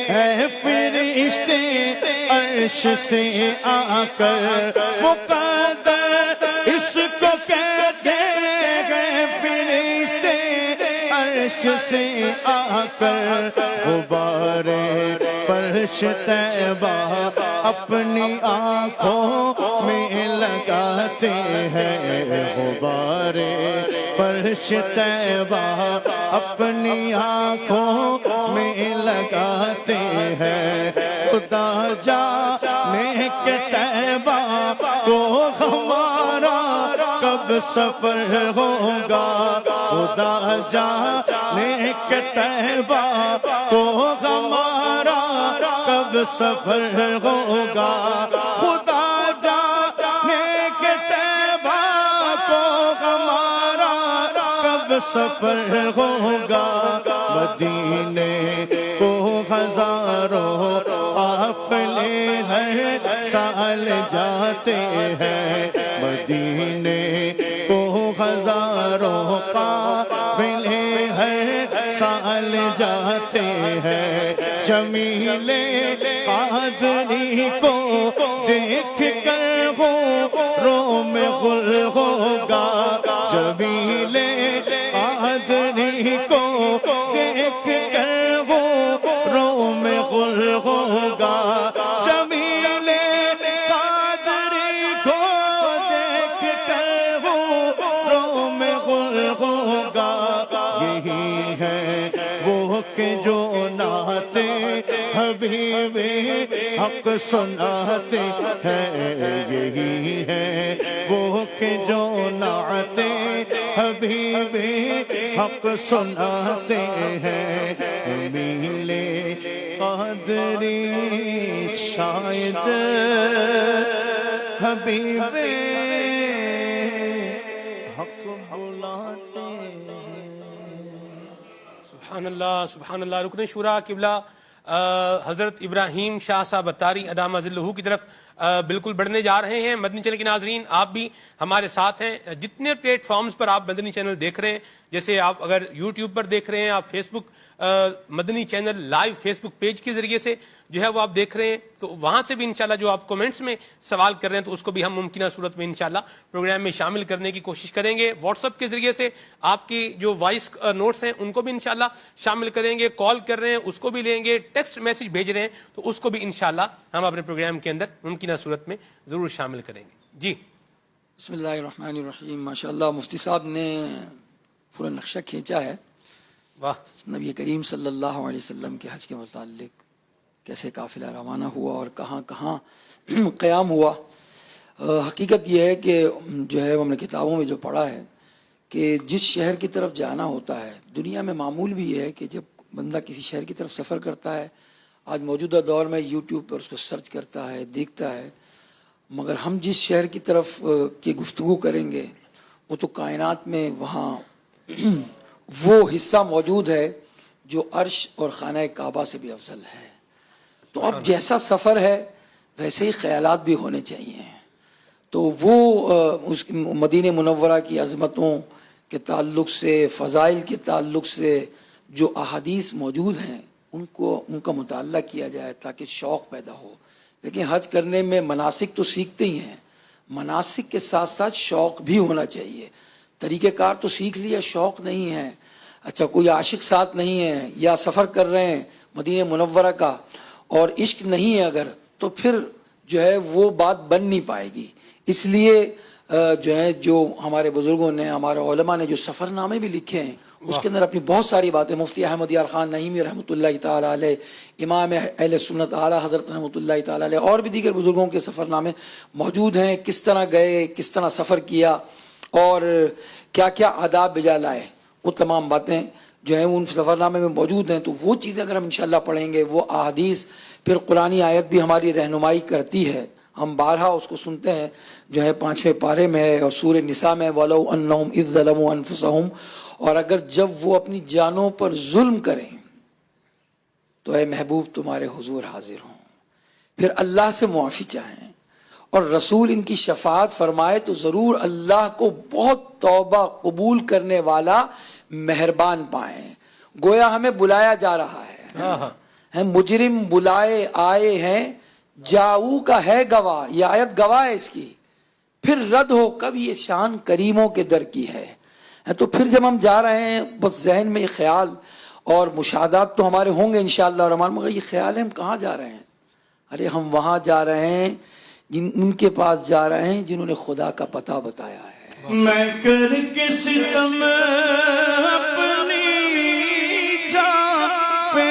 ہیں فرشتے عرش سے آ کر. مقدر اس کو کہتے ہیں فرشتے عرش سے آ کر. غبار فرش طیبہ اپنی آنکھوں میں لگاتے ہیں. غبار فرش طیبہ اپنی آنکھوں میں لگاتے ہیں. خدا جانے کہ طیبہ کو ہمارا کب سفر ہوگا. خدا جانے کہ طیبہ کو ہمارا کب سفر ہوگا. خدا جانے کہ طیبہ کو ہمارا کب سفر ہوگا. مدینے کو ہزاروں قافلے ہر سال جاتے ہیں. مدینے کو ہزاروں قافلے ہر سال جاتے ہیں. جمیل قادری کو دیکھ کر ہو رو میں غل ہوگا. جمیل قادری کو دیکھ کر ہو رو میں غل ہوگا. جمیل قادری کو دیکھ کر ہو رو میں غل ہوگا. یہی ہے وہ کہ جو ناتے حبیب حق سناتے ہیں. یہی ہے وہ کہ جو ناتے حبیب حق سناتے ہیں. جمیل قادری شاید حبیب حق بلاتے ہیں. سبحان اللہ سبحان اللہ. رکن شورا قبلہ حضرت ابراہیم شاہ صاحب اتاری ادامہ ذلہ کی طرف بالکل بڑھنے جا رہے ہیں. مدنی چینل کے ناظرین آپ بھی ہمارے ساتھ ہیں. جتنے پلیٹ فارمز پر آپ مدنی چینل دیکھ رہے ہیں, جیسے آپ اگر یوٹیوب پر دیکھ رہے ہیں, آپ فیس بک مدنی چینل لائیو فیس بک پیج کے ذریعے سے جو ہے وہ آپ دیکھ رہے ہیں, تو وہاں سے بھی انشاءاللہ جو آپ کومنٹس میں سوال کر رہے ہیں تو اس کو بھی ہم ممکنہ صورت میں انشاءاللہ پروگرام میں شامل کرنے کی کوشش کریں گے. واٹس ایپ کے ذریعے سے آپ کی جو وائس نوٹس ہیں ان کو بھی انشاءاللہ شامل کریں گے. کال کر رہے ہیں اس کو بھی لیں گے, ٹیکسٹ میسج بھیج رہے ہیں تو اس کو بھی انشاءاللہ ہم اپنے پروگرام کے اندر ممکنہ صورت میں ضرور شامل کریں گے. جی بسم اللہ الرحمن الرحیم. ماشاءاللہ مفتی صاحب نے پورا نقشہ کھینچا ہے واہ. نبی کریم صلی اللہ علیہ وسلم کے حج کے متعلق, کیسے قافلہ روانہ ہوا اور کہاں کہاں قیام ہوا. حقیقت یہ ہے کہ جو ہے ہم نے کتابوں میں جو پڑھا ہے کہ جس شہر کی طرف جانا ہوتا ہے, دنیا میں معمول بھی یہ ہے کہ جب بندہ کسی شہر کی طرف سفر کرتا ہے, آج موجودہ دور میں یوٹیوب پر اس کو سرچ کرتا ہے, دیکھتا ہے, مگر ہم جس شہر کی طرف کی گفتگو کریں گے وہ تو کائنات میں وہاں وہ حصہ موجود ہے جو عرش اور خانہ کعبہ سے بھی افضل ہے. تو اب جیسا سفر ہے ویسے ہی خیالات بھی ہونے چاہیے. تو وہ اس مدینہ منورہ کی عظمتوں کے تعلق سے, فضائل کے تعلق سے جو احادیث موجود ہیں ان کا مطالعہ کیا جائے تاکہ شوق پیدا ہو. لیکن حج کرنے میں مناسک تو سیکھتے ہی ہیں, مناسک کے ساتھ ساتھ شوق بھی ہونا چاہیے. طریقہ کار تو سیکھ لیا, شوق نہیں ہے, اچھا کوئی عاشق ساتھ نہیں ہے, یا سفر کر رہے ہیں مدینہ منورہ کا اور عشق نہیں ہے اگر, تو پھر جو ہے وہ بات بن نہیں پائے گی. اس لیے جو ہے جو ہمارے بزرگوں نے, ہمارے علماء نے جو سفر نامے بھی لکھے ہیں اس کے اندر اپنی بہت ساری باتیں, مفتی احمد یار خان نعیمی رحمۃ اللہ تعالیٰ علیہ, امام اہل سنت اعلیٰ حضرت رحمۃ اللہ تعالیٰ علیہ, اور بھی دیگر بزرگوں کے سفر نامے موجود ہیں. کس طرح گئے, کس طرح سفر کیا اور کیا کیا آداب بجا لائے, وہ تمام باتیں جو ہیں ان سفر نامے میں موجود ہیں. تو وہ چیزیں اگر ہم انشاءاللہ پڑھیں گے, وہ احادیث, پھر قرآنی آیت بھی ہماری رہنمائی کرتی ہے. ہم بارہا اس کو سنتے ہیں جو ہے 5ویں پارے میں ہے اور سورہ نساء میں, وَلَوْ أَنَّهُمْ إِذْ ظَلَمُوا أَنفُسَهُمْ, اور اگر جب وہ اپنی جانوں پر ظلم کریں تو اے محبوب تمہارے حضور حاضر ہوں, پھر اللہ سے معافی چاہیں اور رسول ان کی شفاعت فرمائے تو ضرور اللہ کو بہت توبہ قبول کرنے والا مہربان پائیں. گویا ہمیں بلایا جا رہا ہے, مجرم بلائے آئے ہیں, جاؤ کا ہے گواہ, یہ آیت گواہ ہے اس کی, پھر رد ہو کب یہ شان کریموں کے در کی ہے. تو پھر جب ہم جا رہے ہیں بس ذہن میں یہ خیال اور مشاہدات تو ہمارے ہوں گے انشاءاللہ الرحمن, مگر یہ خیال ہے ہم کہاں جا رہے ہیں. ارے ہم وہاں جا رہے ہیں ان کے پاس جا رہے ہیں جنہوں نے خدا کا پتہ بتایا ہے. میں کر کے ستم اپنی جان پہ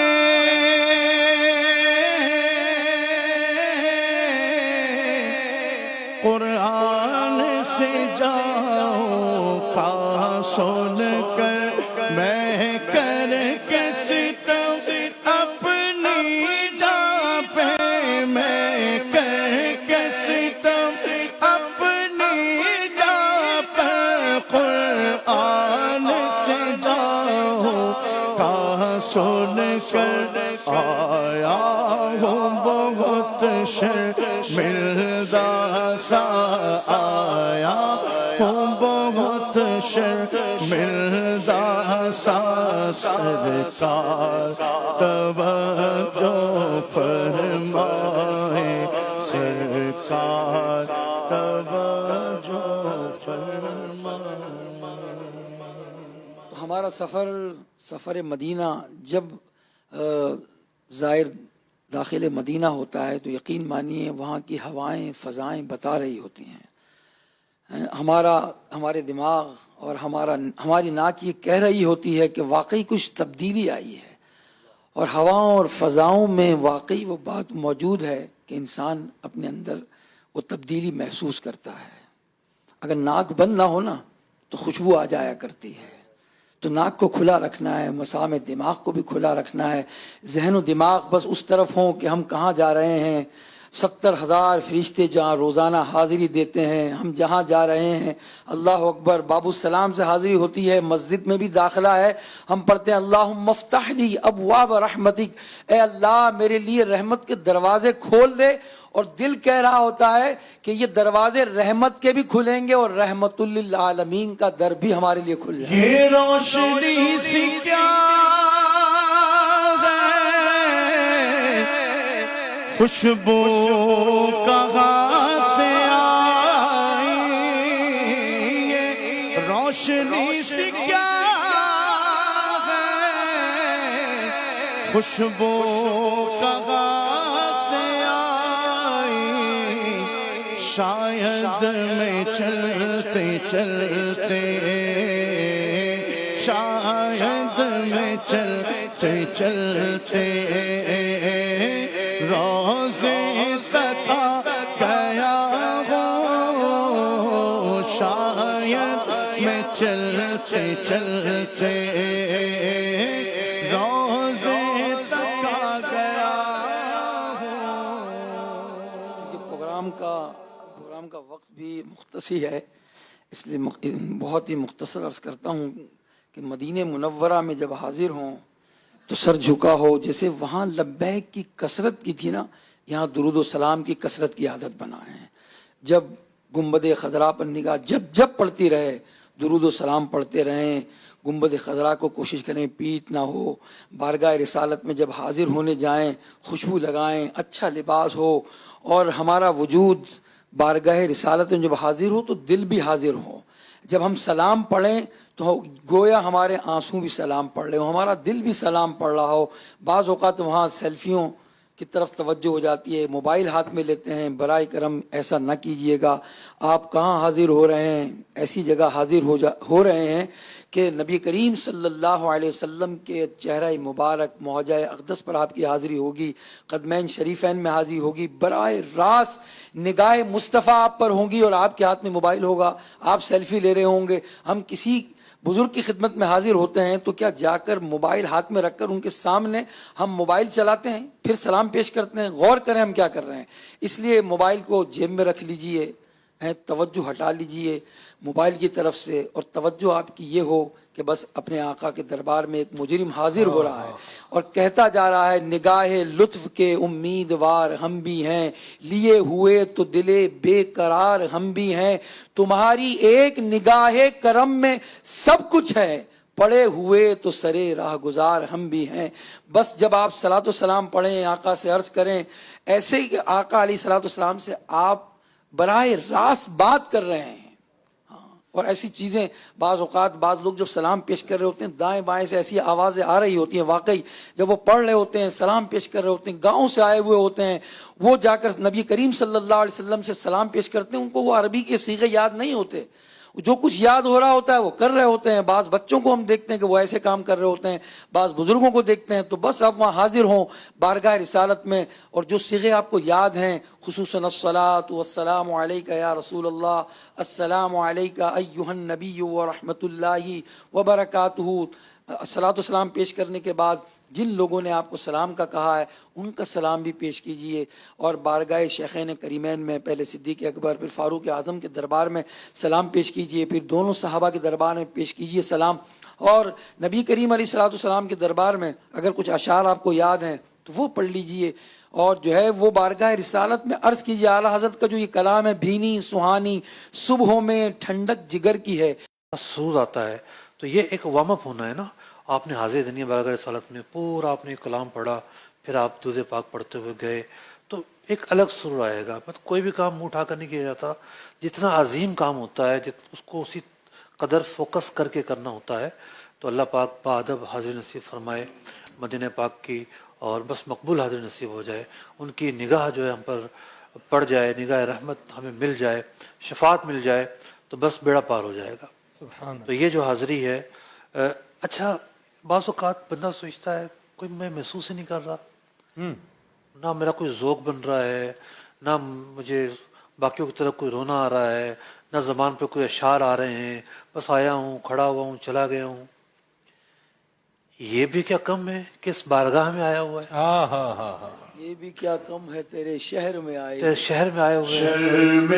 قرآن سے جاؤں کا سن کر, میں کر کے ستم اپنی جان پہ, میں کر کے ستم اپنی جان پہ, قرآن سے جاؤں کا سن کر آیا ہوں بہت شرمندہ سا, آیا ہوں بہت شرمندہ سا. سرکار توجہ فرمائے, سرکار توجہ فرمائے. ہمارا سفر مدینہ, جب زائر داخل مدینہ ہوتا ہے تو یقین مانیے وہاں کی ہوائیں فضائیں بتا رہی ہوتی ہیں. ہمارے دماغ اور ہماری ناک یہ کہہ رہی ہوتی ہے کہ واقعی کچھ تبدیلی آئی ہے, اور ہواؤں اور فضاؤں میں واقعی وہ بات موجود ہے کہ انسان اپنے اندر وہ تبدیلی محسوس کرتا ہے. اگر ناک بند نہ ہو نا تو خوشبو آ جایا کرتی ہے. تو ناک کو کھلا رکھنا ہے, مسام دماغ کو بھی کھلا رکھنا ہے, ذہن و دماغ بس اس طرف ہوں کہ ہم کہاں جا رہے ہیں, 70,000 فرشتے جہاں روزانہ حاضری دیتے ہیں، ہم جہاں جا رہے ہیں اللہ اکبر، باب السلام سے حاضری ہوتی ہے، مسجد میں بھی داخلہ ہے، ہم پڑھتے ہیں اللہم افتح لی ابواب رحمتک، اے اللہ میرے لیے رحمت کے دروازے کھول دے، اور دل کہہ رہا ہوتا ہے کہ یہ دروازے رحمت کے بھی کھلیں گے اور رحمت للعالمین کا در بھی ہمارے لیے کھل جائے گا۔ یہ روشنی سی کیا خوشبو کہاں سے آئی، یہ روشنی سی کیا ہے خوشبو کہاں سے آئی، شاید میں چلتے چلتے، شاید میں چلتے چلتے روزے تک آ گیا ہوں، شاید میں چلتے چلتے روزے تک آ گیا ہوں۔ یہ پروگرام کا وقت بھی مختصر ہے، اس لیے بہت ہی مختصر عرض کرتا ہوں کہ مدینہ منورہ میں جب حاضر ہوں تو سر جھکا ہو، جیسے وہاں لبیک کی کثرت کی تھی نا، یہاں درود و سلام کی کثرت کی عادت بنائے ہیں۔ جب گنبد خضرا پر نگاہ جب پڑتی رہے، درود و سلام پڑھتے رہیں، گنبد خضرا کو کوشش کریں پیٹ نہ ہو، بارگاہ رسالت میں جب حاضر ہونے جائیں خوشبو لگائیں، اچھا لباس ہو، اور ہمارا وجود بارگاہ رسالت میں جب حاضر ہو تو دل بھی حاضر ہو۔ جب ہم سلام پڑھیں تو گویا ہمارے آنسو بھی سلام پڑھ رہے ہو، ہمارا دل بھی سلام پڑھ رہا ہو۔ بعض اوقات وہاں سیلفیوں کی طرف توجہ ہو جاتی ہے، موبائل ہاتھ میں لیتے ہیں، برائے کرم ایسا نہ کیجئے گا۔ آپ کہاں حاضر ہو رہے ہیں؟ ایسی جگہ حاضر ہو رہے ہیں کہ نبی کریم صلی اللہ علیہ وسلم کے چہرہ مبارک معجہ اقدس پر آپ کی حاضری ہوگی، قدمین شریفین میں حاضری ہوگی، براہ راست نگاہ مصطفیٰ آپ پر ہوں گی اور آپ کے ہاتھ میں موبائل ہوگا، آپ سیلفی لے رہے ہوں گے۔ ہم کسی بزرگ کی خدمت میں حاضر ہوتے ہیں تو کیا جا کر موبائل ہاتھ میں رکھ کر ان کے سامنے ہم موبائل چلاتے ہیں پھر سلام پیش کرتے ہیں؟ غور کریں ہم کیا کر رہے ہیں۔ اس لیے موبائل کو جیب میں رکھ لیجئے، توجہ ہٹا لیجئے موبائل کی طرف سے، اور توجہ آپ کی یہ ہو کہ بس اپنے آقا کے دربار میں ایک مجرم حاضر ہو رہا ہے اور کہتا جا رہا ہے نگاہ لطف کے امیدوار ہم بھی ہیں، لیے ہوئے تو دلے بے قرار ہم بھی ہیں، تمہاری ایک نگاہ کرم میں سب کچھ ہے، پڑے ہوئے تو سرے راہ گزار ہم بھی ہیں۔ بس جب آپ صلاۃ و سلام پڑھیں، آقا سے عرض کریں ایسے ہی کہ آقا علیہ صلاۃ والسلام سے آپ براہ راست بات کر رہے ہیں۔ اور ایسی چیزیں بعض اوقات بعض لوگ جب سلام پیش کر رہے ہوتے ہیں دائیں بائیں سے ایسی آوازیں آ رہی ہوتی ہیں، واقعی جب وہ پڑھ رہے ہوتے ہیں سلام پیش کر رہے ہوتے ہیں، گاؤں سے آئے ہوئے ہوتے ہیں، وہ جا کر نبی کریم صلی اللہ علیہ وسلم سے سلام پیش کرتے ہیں، ان کو وہ عربی کے صیغے یاد نہیں ہوتے، جو کچھ یاد ہو رہا ہوتا ہے وہ کر رہے ہوتے ہیں۔ بعض بچوں کو ہم دیکھتے ہیں کہ وہ ایسے کام کر رہے ہوتے ہیں، بعض بزرگوں کو دیکھتے ہیں، تو بس آپ وہاں حاضر ہوں بارگاہ رسالت میں، اور جو صیغے آپ کو یاد ہیں، خصوصاً الصلاۃ والسلام علیک یا رسول اللہ، السلام علیک ایھا النبی ورحمۃ اللہ وبرکاتہ، صلاۃ و سلام پیش کرنے کے بعد جن لوگوں نے آپ کو سلام کا کہا ہے ان کا سلام بھی پیش کیجئے، اور بارگاہ شیخین کریمین میں پہلے صدیق اکبر پھر فاروق اعظم کے دربار میں سلام پیش کیجئے، پھر دونوں صحابہ کے دربار میں پیش کیجئے سلام، اور نبی کریم علیہ الصلوۃ والسلام کے دربار میں اگر کچھ اشعار آپ کو یاد ہیں تو وہ پڑھ لیجئے، اور جو ہے وہ بارگاہ رسالت میں عرض کیجئے اعلیٰ حضرت کا جو یہ کلام ہے بھینی سہانی صبحوں میں ٹھنڈک جگر کی ہے۔ سرور آتا ہے تو یہ ایک وارم اپ ہونا ہے نا۔ آپ نے حاضر دنیا بارگاہ رسالت میں پورا آپ نے کلام پڑھا، پھر آپ درود پاک پڑھتے ہوئے گئے تو ایک الگ سرور آئے گا۔ مطلب کوئی بھی کام منہ اٹھا کر نہیں کیا جاتا، جتنا عظیم کام ہوتا ہے اس کو اسی قدر فوکس کر کے کرنا ہوتا ہے۔ تو اللہ پاک بادب حاضر نصیب فرمائے مدینہ پاک کی، اور بس مقبول حاضر نصیب ہو جائے، ان کی نگاہ جو ہے ہم پر پڑ جائے، نگاہ رحمت ہمیں مل جائے، شفاعت مل جائے تو بس بیڑا پار ہو جائے گا۔ تو یہ جو حاضری ہے، اچھا بعض اوقات بندہ سوچتا ہے کوئی میں محسوس ہی نہیں کر رہا، نہ میرا کوئی ذوق بن رہا ہے، نہ مجھے باقیوں کی طرف کوئی رونا آ رہا ہے، نہ زبان پہ کوئی اشعار آ رہے ہیں، بس آیا ہوں کھڑا ہوا ہوں چلا گیا ہوں۔ یہ بھی کیا کم ہے کہ اس بارگاہ میں آیا ہوا ہے، ہاں ہاں ہاں ہاں یہ بھی کیا کم ہے تیرے شہر میں آئے، تیرے شہر میں آئے ہوئے ہیں۔ شرم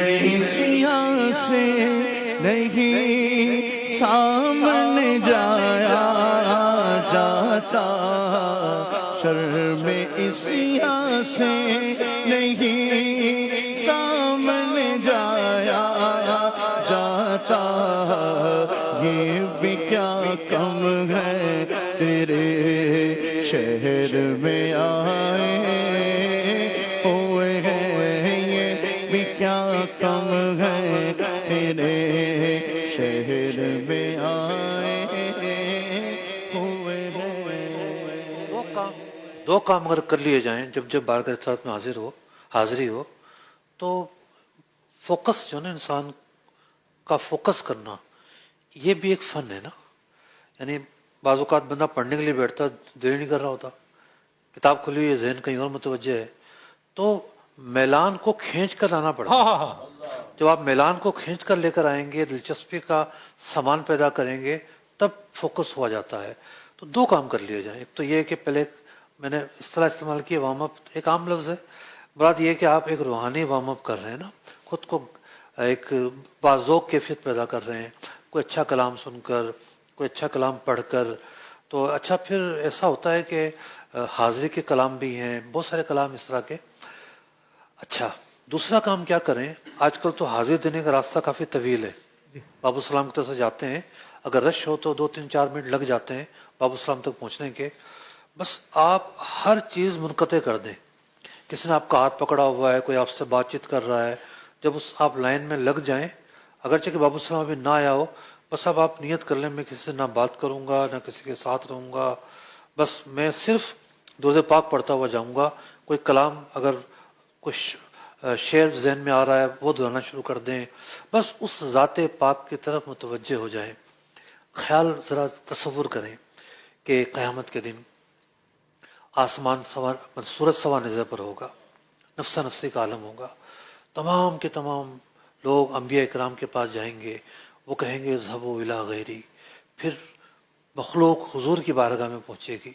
سیاہ سے نہیں سامنے جایا جاتا، شرم سیاہ سے نہیں سامنے جایا جاتا، یہ بھی کیا کم ہے تیرے شہر میں آئے ہوئے ہیں، یہ بھی کیا کم ہے تیرے شہر میں آئے ہوئے ہیں۔ دو کام اگر کر لیے جائیں جب جب بارگاہ رسالت میں حاضری ہو تو فوکس جو ہے نا، انسان کا فوکس کرنا، یہ بھی ایک فن ہے نا۔ یعنی بعض اوقات بندہ پڑھنے کے لیے بیٹھتا، دل نہیں کر رہا ہوتا، کتاب کھلی ہوئی ہے، ذہن کہیں اور متوجہ ہے، تو میلان کو کھینچ کر لانا پڑتا ہے۔ جب آپ میلان کو کھینچ کر لے کر آئیں گے، دلچسپی کا سامان پیدا کریں گے، تب فوکس ہوا جاتا ہے۔ تو دو کام کر لیے جائیں، ایک تو یہ کہ پہلے میں نے اس طرح استعمال کیا وارم اپ، ایک عام لفظ ہے، مراد یہ کہ آپ ایک روحانی وارم اپ کر رہے ہیں نا، خود کو ایک باذوق کیفیت پیدا کر رہے ہیں، کوئی اچھا کلام سن کر، کوئی اچھا کلام پڑھ کر، تو اچھا پھر ایسا ہوتا ہے کہ حاضری کے کلام بھی ہیں، بہت سارے کلام اس طرح کے۔ اچھا دوسرا کام کیا کریں، آج کل تو حاضری دینے کا راستہ کافی طویل ہے، باب السلام کی طرف سے جاتے ہیں، اگر رش ہو تو 2-3-4 منٹ لگ جاتے ہیں باب السلام تک پہنچنے کے۔ بس آپ ہر چیز منقطع کر دیں، کسی نے آپ کا ہاتھ پکڑا ہوا ہے، کوئی آپ سے بات چیت کر رہا ہے، جب آپ لائن میں لگ جائیں، اگرچہ کہ باب السلام ابھی نہ آیا ہو، بس اب آپ نیت کر لیں میں کسی سے نہ بات کروں گا، نہ کسی کے ساتھ رہوں گا، بس میں صرف درود پاک پڑھتا ہوا جاؤں گا۔ کوئی کلام اگر کچھ شعر ذہن میں آ رہا ہے وہ دہرانا شروع کر دیں، بس اس ذات پاک کی طرف متوجہ ہو جائیں۔ خیال ذرا تصور کریں کہ قیامت کے دن آسمان سورج سوا نظر پر ہوگا، نفسا نفسی کا عالم ہوگا، تمام کے تمام لوگ انبیاء اکرام کے پاس جائیں گے، وہ کہیں گے اذهبوا الی غیری، پھر مخلوق حضور کی بارگاہ میں پہنچے گی۔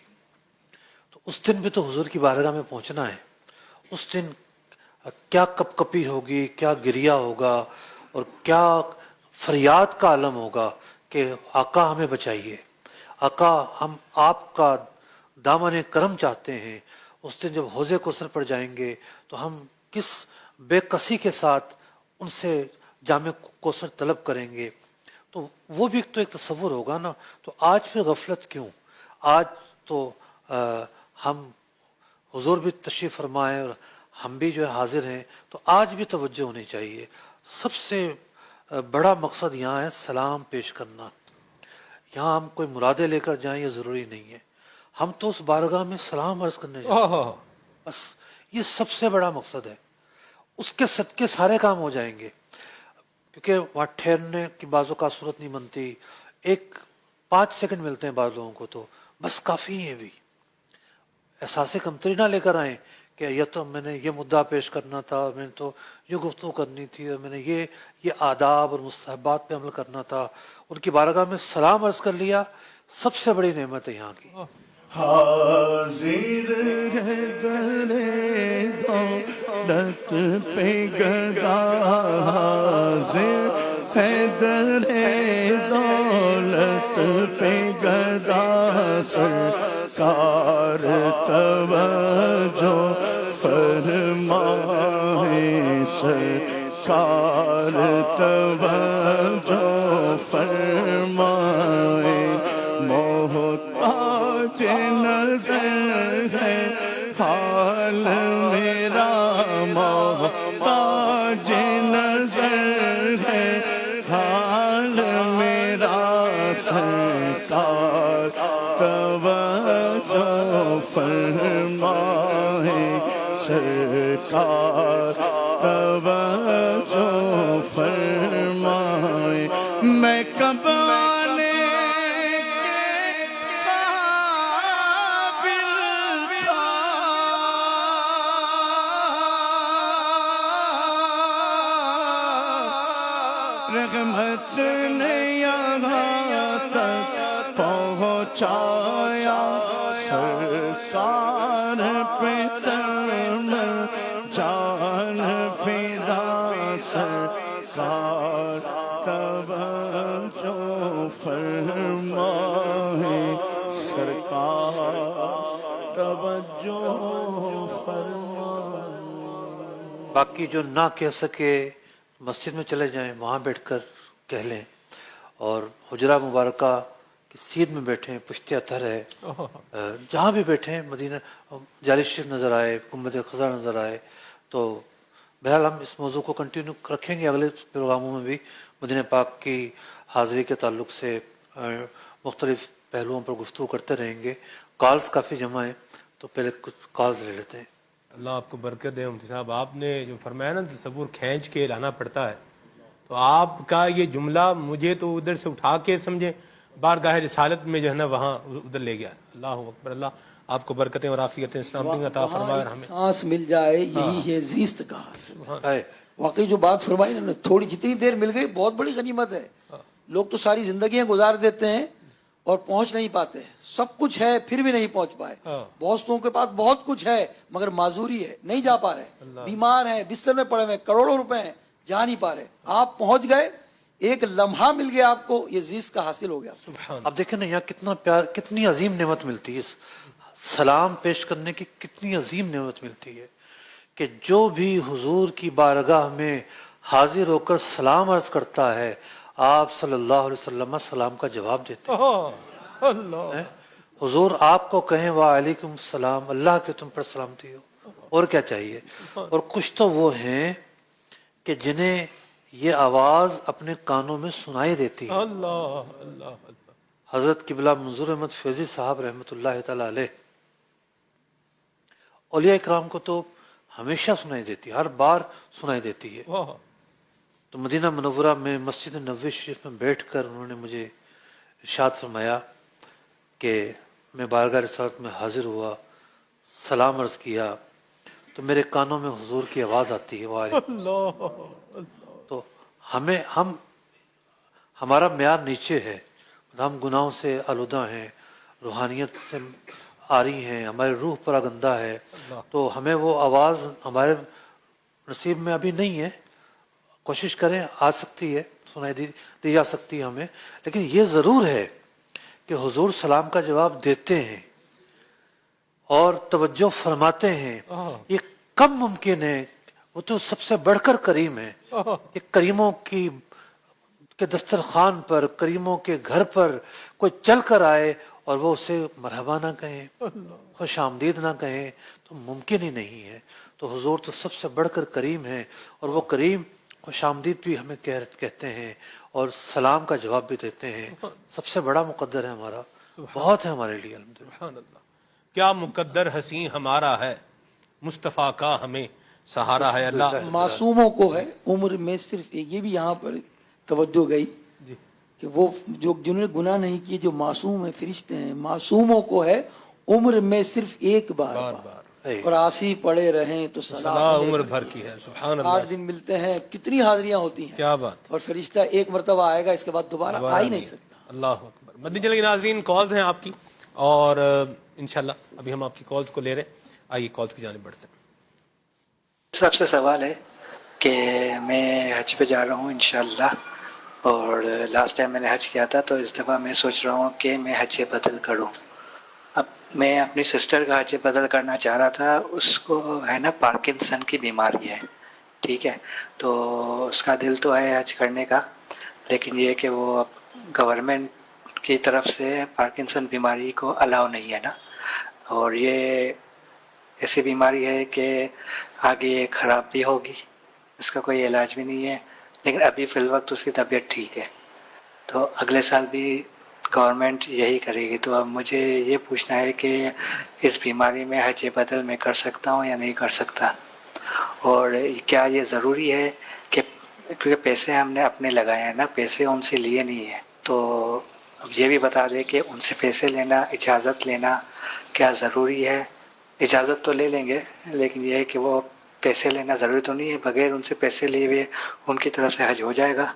تو اس دن بھی تو حضور کی بارگاہ میں پہنچنا ہے، اس دن کیا کپ کپی ہوگی، کیا گریہ ہوگا، اور کیا فریاد کا عالم ہوگا کہ آقا ہمیں بچائیے، آقا ہم آپ کا دامن کرم چاہتے ہیں۔ اس دن جب حوض کوثر پر جائیں گے تو ہم کس بے کسی کے ساتھ ان سے جام کوثر طلب کریں گے، تو وہ بھی تو ایک تصور ہوگا نا۔ تو آج پھر غفلت کیوں؟ آج تو ہم حضور بھی تشریف فرمائے اور ہم بھی جو ہے حاضر ہیں، تو آج بھی توجہ ہونی چاہیے۔ سب سے بڑا مقصد یہاں ہے سلام پیش کرنا۔ یہاں ہم کوئی مرادیں لے کر جائیں یہ ضروری نہیں ہے، ہم تو اس بارگاہ میں سلام عرض کرنے جائیں، بس یہ سب سے بڑا مقصد ہے۔ اس کے صدقے سارے کام ہو جائیں گے، کیونکہ وہاں ٹھہرنے کی بعض اوقات صورت نہیں بنتی، 5 سیکنڈ ملتے ہیں بعض لوگوں کو، تو بس کافی ہے۔ بھی احساس کمتری نہ لے کر آئیں کہ یہ تو میں نے یہ مدعا پیش کرنا تھا، میں نے تو یہ گفتگو کرنی تھی، اور میں نے یہ آداب اور مستحبات پہ عمل کرنا تھا۔ ان کی بارگاہ میں سلام عرض کر لیا، سب سے بڑی نعمت ہے یہاں کی۔ حاضر ہے در دولت پہ گدا، حاضر ہے در دولت پہ گدا، سرکار توجہ فرمائے، سرکار توجہ فرمائے، محتاج نظر ہے حال میرا، محتاج نظر ہے حال میرا، سرکار توجہ فرمائے، سرکار توجہ فرمائے۔ میں کب رحمت نے یہاں تک پہنچ چایا سرکار پہ تن جان فدا سرکار توجہ فرمائے سرکار توجہ فرمائے. باقی جو نہ کہہ سکے مسجد میں چلے جائیں, وہاں بیٹھ کر کہہ لیں, اور حجرہ مبارکہ کی سیدھ میں بیٹھیں, پشت اطہر ہے, جہاں بھی بیٹھیں, مدینہ جاری شریف نظر آئے, گنبد خزرہ نظر آئے. تو بہرحال ہم اس موضوع کو کنٹینیو رکھیں گے اگلے پروگراموں میں بھی. مدینہ پاک کی حاضری کے تعلق سے مختلف پہلوؤں پر گفتگو کرتے رہیں گے. کالز کافی جمع ہیں, تو پہلے کچھ کالز لے لیتے ہیں. اللہ آپ کو برکت دے مفتی صاحب. آپ نے جو فرمایا نا تصور کھینچ کے لانا پڑتا ہے, تو آپ کا یہ جملہ مجھے تو ادھر سے اٹھا کے سمجھے بارگاہ رسالت میں جو ہے نا وہاں ادھر لے گیا. اللہ اکبر. اللہ آپ کو برکتیں اور عافیتیں سلامتی عطا فرمائے. اور ہمیں سانس مل جائے, یہی ہے زیست کا حاصل. ہے واقعی جو بات فرمائی نا, تھوڑی جتنی دیر مل گئی بہت بڑی غنیمت ہے. لوگ تو ساری زندگیاں گزار دیتے ہیں اور پہنچ نہیں پاتے. سب کچھ ہے پھر بھی نہیں پہنچ پائے. بہت لوگوں کے پاس بہت کچھ ہے مگر معذوری ہے, نہیں جا پا رہے, بیمار ہیں, بستر میں پڑے ہوئے, کروڑوں روپے ہیں, جا نہیں پا رہے. آپ پہنچ گئے, ایک لمحہ مل گیا آپ کو, یہ زیست کا حاصل ہو گیا. اب دیکھیں نا یہاں کتنا پیار, کتنی عظیم نعمت ملتی ہے. سلام پیش کرنے کی کتنی عظیم نعمت ملتی ہے کہ جو بھی حضور کی بارگاہ میں حاضر ہو کر سلام عرض کرتا ہے, آپ صلی اللہ علیہ وسلم سلام کا جواب دیتے ہیں. حضور آپ کو کہیں وعلیکم السلام, اللہ کے تم پر سلامتی ہو, اور کیا چاہیے. اور کچھ تو وہ ہیں کہ جنہیں یہ آواز اپنے کانوں میں سنائی دیتی ہے. حضرت قبلہ منظور احمد فیضی صاحب رحمۃ اللہ تعالی علیہ, اولیاء اکرام کو تو ہمیشہ سنائی دیتی ہے, ہر بار سنائی دیتی ہے. تو مدینہ منورہ میں مسجد نبوی شریف میں بیٹھ کر انہوں نے مجھے ارشاد فرمایا کہ میں بارگاہ رسالت میں حاضر ہوا, سلام عرض کیا, تو میرے کانوں میں حضور کی آواز آتی ہے. تو ہمارا معیار نیچے ہے, ہم گناہوں سے آلودہ ہیں, روحانیت سے آری ہیں, ہماری روح پراگندہ ہے. تو ہمیں وہ آواز ہمارے نصیب میں ابھی نہیں ہے. کوشش کریں, آ سکتی ہے, سنائی دی جا سکتی ہے ہمیں. لیکن یہ ضرور ہے کہ حضور سلام کا جواب دیتے ہیں اور توجہ فرماتے ہیں. یہ کم ممکن ہے. وہ تو سب سے بڑھ کر کریم ہے کہ کریموں کے دسترخوان پر, کریموں کے گھر پر کوئی چل کر آئے اور وہ اسے مرحبا نہ کہیں, خوش آمدید نہ کہیں, تو ممکن ہی نہیں ہے. تو حضور تو سب سے بڑھ کر کریم ہے, اور وہ کریم خوش آمدید بھی ہمیں کہتے ہیں اور سلام کا جواب بھی دیتے ہیں. سب سے بڑا مقدر ہے ہمارا, بہت ہے ہمارے لیے. سبحان اللہ. کیا مقدر حسین ہمارا ہے, مصطفیٰ کا ہمیں سہارا ہے. اللہ معصوموں کو ہے عمر میں صرف ایک, یہ بھی یہاں پر توجہ گئی کہ وہ جنہوں نے گناہ نہیں کیے, جو معصوم ہیں, فرشتے ہیں, معصوموں کو ہے عمر میں صرف ایک بار اور آسی پڑے رہیں تو صلاح عمر بھر کی ہے. سبحان اللہ. 8 دن ملتے ہیں, کتنی حاضریاں ہوتی ہیں, کیا بات. اور فرشتہ ایک مرتبہ آئے گا, اس کے بعد دوبارہ آ ہی نہیں سکتا. اللہ اکبر. مدنی چینل کے ناظرین, کالز ہیں آپ کی, اور انشاءاللہ ابھی ہم آپ کی کالز کو لے رہے ہیں. آئیے کالز کی جانب بڑھتے ہیں. سب سے سوال ہے کہ میں حج پہ جا رہا ہوں انشاءاللہ, اور لاسٹ ٹائم میں نے حج کیا تھا, تو اس دفعہ میں سوچ رہا ہوں کہ میں حج بدل کروں. اب میں اپنی سسٹر کا حج بدل کرنا چاہ رہا تھا. اس کو ہے نا پارکنسن کی بیماری ہے, ٹھیک ہے, تو اس کا دل تو ہے حج کرنے کا, لیکن یہ کہ وہ گورنمنٹ کی طرف سے پارکنسن بیماری کو الاؤ نہیں ہے نا, اور یہ ایسی بیماری ہے کہ آگے یہ خراب بھی ہوگی, اس کا کوئی علاج بھی نہیں ہے, لیکن ابھی فی الوقت اس کی طبیعت ٹھیک ہے. تو اگلے سال بھی گورنمنٹ یہی کرے گی. تو اب مجھے یہ پوچھنا ہے کہ اس بیماری میں حج بدل میں کر سکتا ہوں یا نہیں کر سکتا, اور کیا یہ ضروری ہے کہ کیونکہ پیسے ہم نے اپنے لگائے ہیں نا, پیسے ان سے لیے نہیں ہیں. تو اب یہ بھی بتا دے کہ ان سے پیسے لینا, اجازت لینا کیا ضروری ہے. اجازت تو لے لیں گے, لیکن یہ ہے کہ وہ پیسے لینا ضروری تو نہیں ہے, بغیر ان سے پیسے لیے ہوئے ان کی طرف سے حج ہو جائے گا.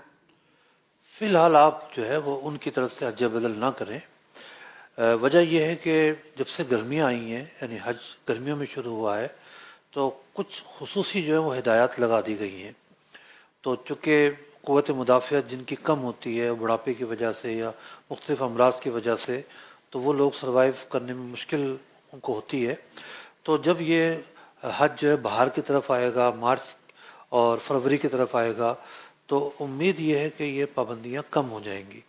فی الحال آپ جو ہے وہ ان کی طرف سے حج بدل نہ کریں. وجہ یہ ہے کہ جب سے گرمیاں آئی ہیں، یعنی حج گرمیوں میں شروع ہوا ہے، تو کچھ خصوصی جو ہے وہ ہدایات لگا دی گئی ہیں. تو چونکہ قوت مدافعت جن کی کم ہوتی ہے بڑھاپے کی وجہ سے یا مختلف امراض کی وجہ سے، تو وہ لوگ سروائیو کرنے میں مشکل ان کو ہوتی ہے. تو جب یہ حج جو ہے باہر کی طرف آئے گا، مارچ اور فروری کی طرف آئے گا، تو امید یہ ہے کہ یہ پابندیاں کم ہو جائیں گی.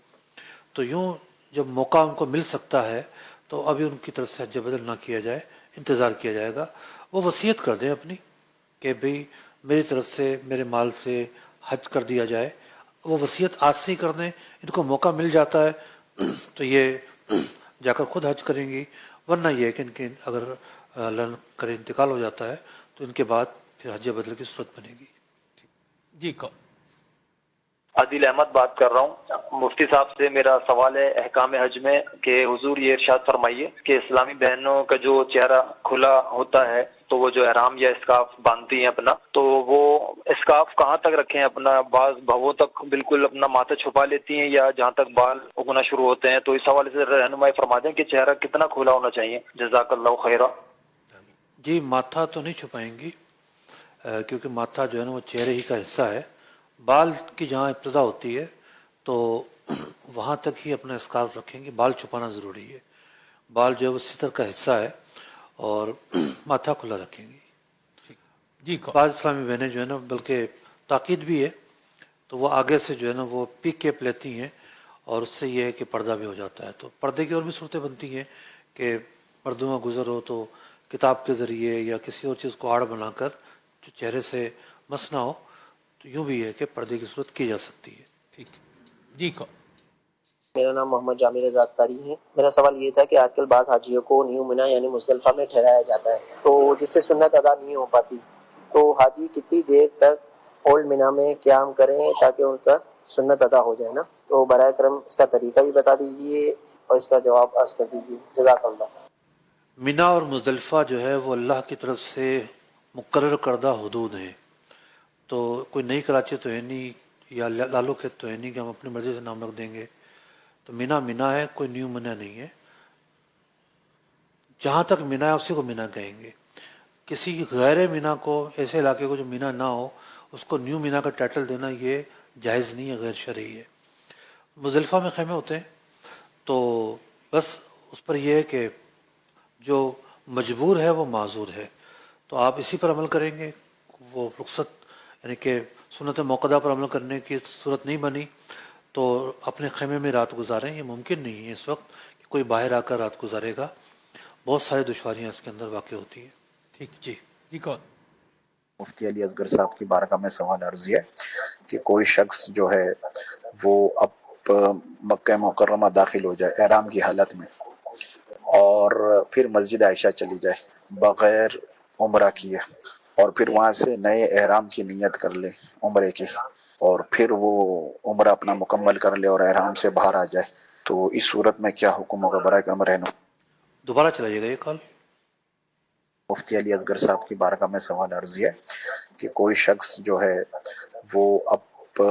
تو یوں جب موقع ان کو مل سکتا ہے تو ابھی ان کی طرف سے حج بدل نہ کیا جائے، انتظار کیا جائے گا. وہ وصیت کر دیں اپنی کہ بھئی میری طرف سے میرے مال سے حج کر دیا جائے. وہ وصیت آج سے ہی کر دیں. ان کو موقع مل جاتا ہے تو یہ جا کر خود حج کریں گی، ورنہ یہ ہے کہ ان کے اگر اللہ نہ کرے انتقال ہو جاتا ہے تو ان کے بعد پھر حج بدل کی صورت بنے گی. جی عادل احمد بات کر رہا ہوں. مفتی صاحب سے میرا سوال ہے احکام حج میں کہ حضور یہ ارشاد فرمائیے کہ اسلامی بہنوں کا جو چہرہ کھلا ہوتا ہے تو وہ جو احرام یا اسکارف باندھتی ہیں اپنا، تو وہ اسکارف کہاں تک رکھیں اپنا؟ بعض بھووں تک بالکل اپنا ماتھا چھپا لیتی ہیں یا جہاں تک بال اگنا شروع ہوتے ہیں، تو اس حوالے سے رہنمائی فرما دیں کہ چہرہ کتنا کھلا ہونا چاہیے. جزاک اللہ خیرہ. جی ماتھا تو نہیں چھپائیں گی کیونکہ ماتھا جو ہے نا وہ چہرے ہی کا حصہ ہے. بال کی جہاں ابتدا ہوتی ہے تو وہاں تک ہی اپنا اسکارف رکھیں گے. بال چھپانا ضروری ہے. بال جو ہے وہ ستر کا حصہ ہے اور ماتھا کھلا رکھیں گی. جی بعض اسلامی بہنیں جو ہے نا بلکہ تاکید بھی ہے تو وہ آگے سے جو ہے نا وہ پی کیپ لیتی ہیں اور اس سے یہ ہے کہ پردہ بھی ہو جاتا ہے. تو پردے کی اور بھی صورتیں بنتی ہیں کہ مردوں کا گزر ہو تو کتاب کے ذریعے یا کسی اور چیز کو آڑ بنا کر جو چہرے سے مس نہ ہو، تو یوں بھی ہے کہ پردے کی صورت کی جا سکتی ہے. ٹھیک. جی میرا نام محمد جامع رضا اختاری ہے. میرا سوال یہ تھا کہ آج کل بعض حاجیوں کو نیو منا یعنی مزدلفہ میں ٹھہرایا جاتا ہے تو جس سے سنت ادا نہیں ہو پاتی، تو حاجی کتنی دیر تک اولڈ منا میں قیام کریں تاکہ ان کا سنت ادا ہو جائے نا؟ تو برائے کرم اس کا طریقہ بھی بتا دیجیے اور اس کا جواب عرض کر دیجیے. جزاک اللہ. مینا اور مزدلفہ جو ہے وہ اللہ کی طرف سے مقرر کردہ حدود ہیں. تو کوئی نئی کراچی تو ہے نہیں یا لالو کھیت تو ہے نہیں کہ ہم اپنی مرضی سے نام رکھ دیں گے. تو مینا مینا ہے، کوئی نیو مینا نہیں ہے. جہاں تک مینا ہے اسی کو مینا کہیں گے. کسی غیر مینا کو، ایسے علاقے کو جو مینا نہ ہو، اس کو نیو مینا کا ٹائٹل دینا یہ جائز نہیں ہے، غیر شرعی ہے. مزدلفہ میں خیمے ہوتے ہیں تو بس اس پر یہ ہے کہ جو مجبور ہے وہ معذور ہے. تو آپ اسی پر عمل کریں گے. وہ رخصت یعنی کہ سنت موقدہ پر عمل کرنے کی صورت نہیں بنی تو اپنے خیمے میں رات گزاریں. یہ ممکن نہیں ہے اس وقت کہ کوئی باہر آ کر رات گزارے گا. بہت ساری دشواریاں اس کے اندر واقع ہوتی ہیں. ٹھیک. جی کون؟ مفتی علی اصغر صاحب کی بارگاہ میں سوال عرض ہے کہ کوئی شخص جو ہے وہ اب مکہ مکرمہ داخل ہو جائے احرام کی حالت میں اور پھر مسجد عائشہ چلی جائے بغیر عمرہ کیے اور پھر وہاں سے نئے احرام کی نیت کر لے عمرے کی اور پھر وہ عمرہ اپنا مکمل کر لے اور احرام سے باہر آ جائے، تو اس صورت میں کیا حکم ہوگا؟ برائے کرم رہنما. دوبارہ چلائیے گا یہ کال. مفتی علی اصغر صاحب کی بارگاہ میں سوال عرض ہے کہ کوئی شخص جو ہے وہ اب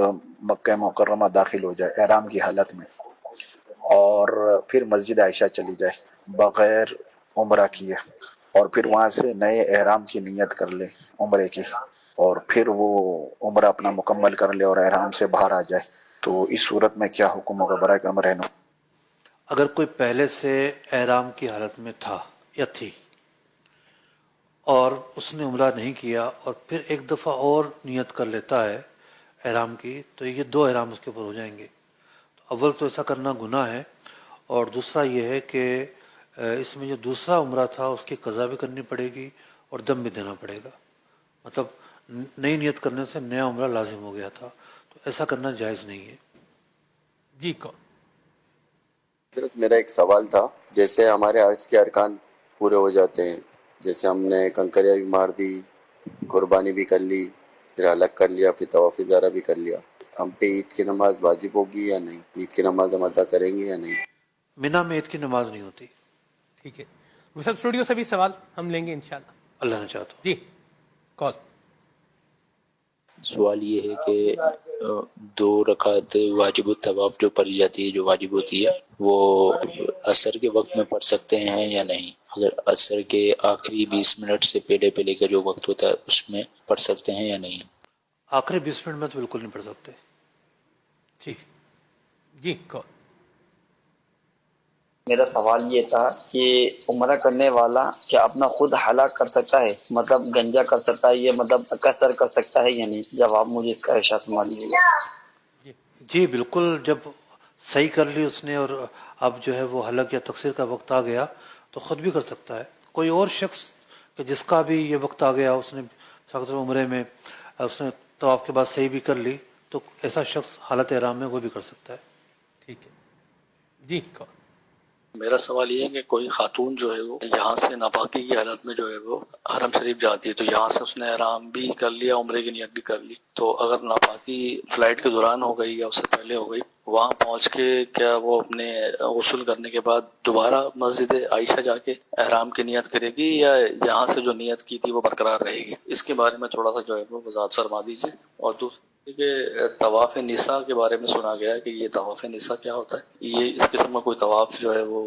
مکہ مکرمہ داخل ہو جائے احرام کی حالت میں اور پھر مسجد عائشہ چلی جائے بغیر عمرہ کیے اور پھر وہاں سے نئے احرام کی نیت کر لے عمرے کی اور پھر وہ عمرہ اپنا مکمل کر لے اور احرام سے باہر آ جائے، تو اس صورت میں کیا حکم ہوگا؟ برائے کرم رہنما. اگر کوئی پہلے سے احرام کی حالت میں تھا یا تھی اور اس نے عمرہ نہیں کیا اور پھر ایک دفعہ اور نیت کر لیتا ہے احرام کی، تو یہ دو احرام اس کے اوپر ہو جائیں گے. تو اول تو ایسا کرنا گناہ ہے اور دوسرا یہ ہے کہ اس میں جو دوسرا عمرہ تھا اس کی قضا بھی کرنی پڑے گی اور دم بھی دینا پڑے گا. مطلب نئی نیت کرنے سے نیا عمرہ لازم ہو گیا تھا، تو ایسا کرنا جائز نہیں ہے. جی کون؟ حضرت میرا ایک سوال تھا، جیسے ہمارے حج کے ارکان پورے ہو جاتے ہیں، جیسے ہم نے کنکریاں بھی مار دی، قربانی بھی کر لی، پھر الگ کر لیا، پھر طواف زارہ بھی کر لیا، ہم پہ عید کی نماز واجب ہوگی یا نہیں؟ عید کی نماز ہم ادا کریں گے یا نہیں؟ مینا میں عید کی نماز نہیں ہوتی. ٹھیک ہے. وہ سب اسٹوڈیو سے بھی سوال ہم لیں گے انشاءاللہ. اللہ نے چاہتا ہو. جی کال. سوال یہ ہے کہ 2 رکعت واجب الطواف جو پڑھی جاتی ہے، جو واجب ہوتی ہے، وہ عصر کے وقت میں پڑھ سکتے ہیں یا نہیں؟ اگر عصر کے آخری 20 منٹ سے پہلے پہلے کا جو وقت ہوتا ہے اس میں پڑھ سکتے ہیں یا نہیں؟ آخری 20 منٹ میں تو بالکل نہیں پڑھ سکتے. ٹھیک. جی کون؟ میرا سوال یہ تھا کہ عمرہ کرنے والا کیا اپنا خود ہلاک کر سکتا ہے، مطلب گنجا کر سکتا ہے، یہ مطلب قصر کر سکتا ہے یا نہیں؟ جواب مجھے اس کا ارشاد فرمائیے. جی بالکل، جب صحیح کر لی اس نے اور اب جو ہے وہ حلق یا تقصیر کا وقت آ گیا تو خود بھی کر سکتا ہے. کوئی اور شخص کہ جس کا بھی یہ وقت آ گیا، اس نے ساقط عمرے میں اس نے طواف کے بعد صحیح بھی کر لی، تو ایسا شخص حالت احرام میں وہ بھی کر سکتا ہے. ٹھیک ہے. جی کون؟ میرا سوال یہ ہے کہ کوئی خاتون جو ہے وہ یہاں سے ناپاکی کی حالت میں جو ہے وہ حرم شریف جاتی ہے، تو یہاں سے اس نے احرام بھی کر لیا، عمرے کی نیت بھی کر لی، تو اگر ناپاکی فلائٹ کے دوران ہو گئی یا اس سے پہلے ہو گئی، وہاں پہنچ کے کیا وہ اپنے غسل کرنے کے بعد دوبارہ مسجد عائشہ جا کے احرام کی نیت کرے گی یا یہاں سے جو نیت کی تھی وہ برقرار رہے گی؟ اس کے بارے میں تھوڑا سا جو ہے وہ وضاحت فرما دیجیے. اور دوسری کہ طواف نساء کے بارے میں سنا گیا ہے کہ یہ طواف نساء کیا ہوتا ہے؟ یہ اس قسم کا کوئی طواف جو ہے وہ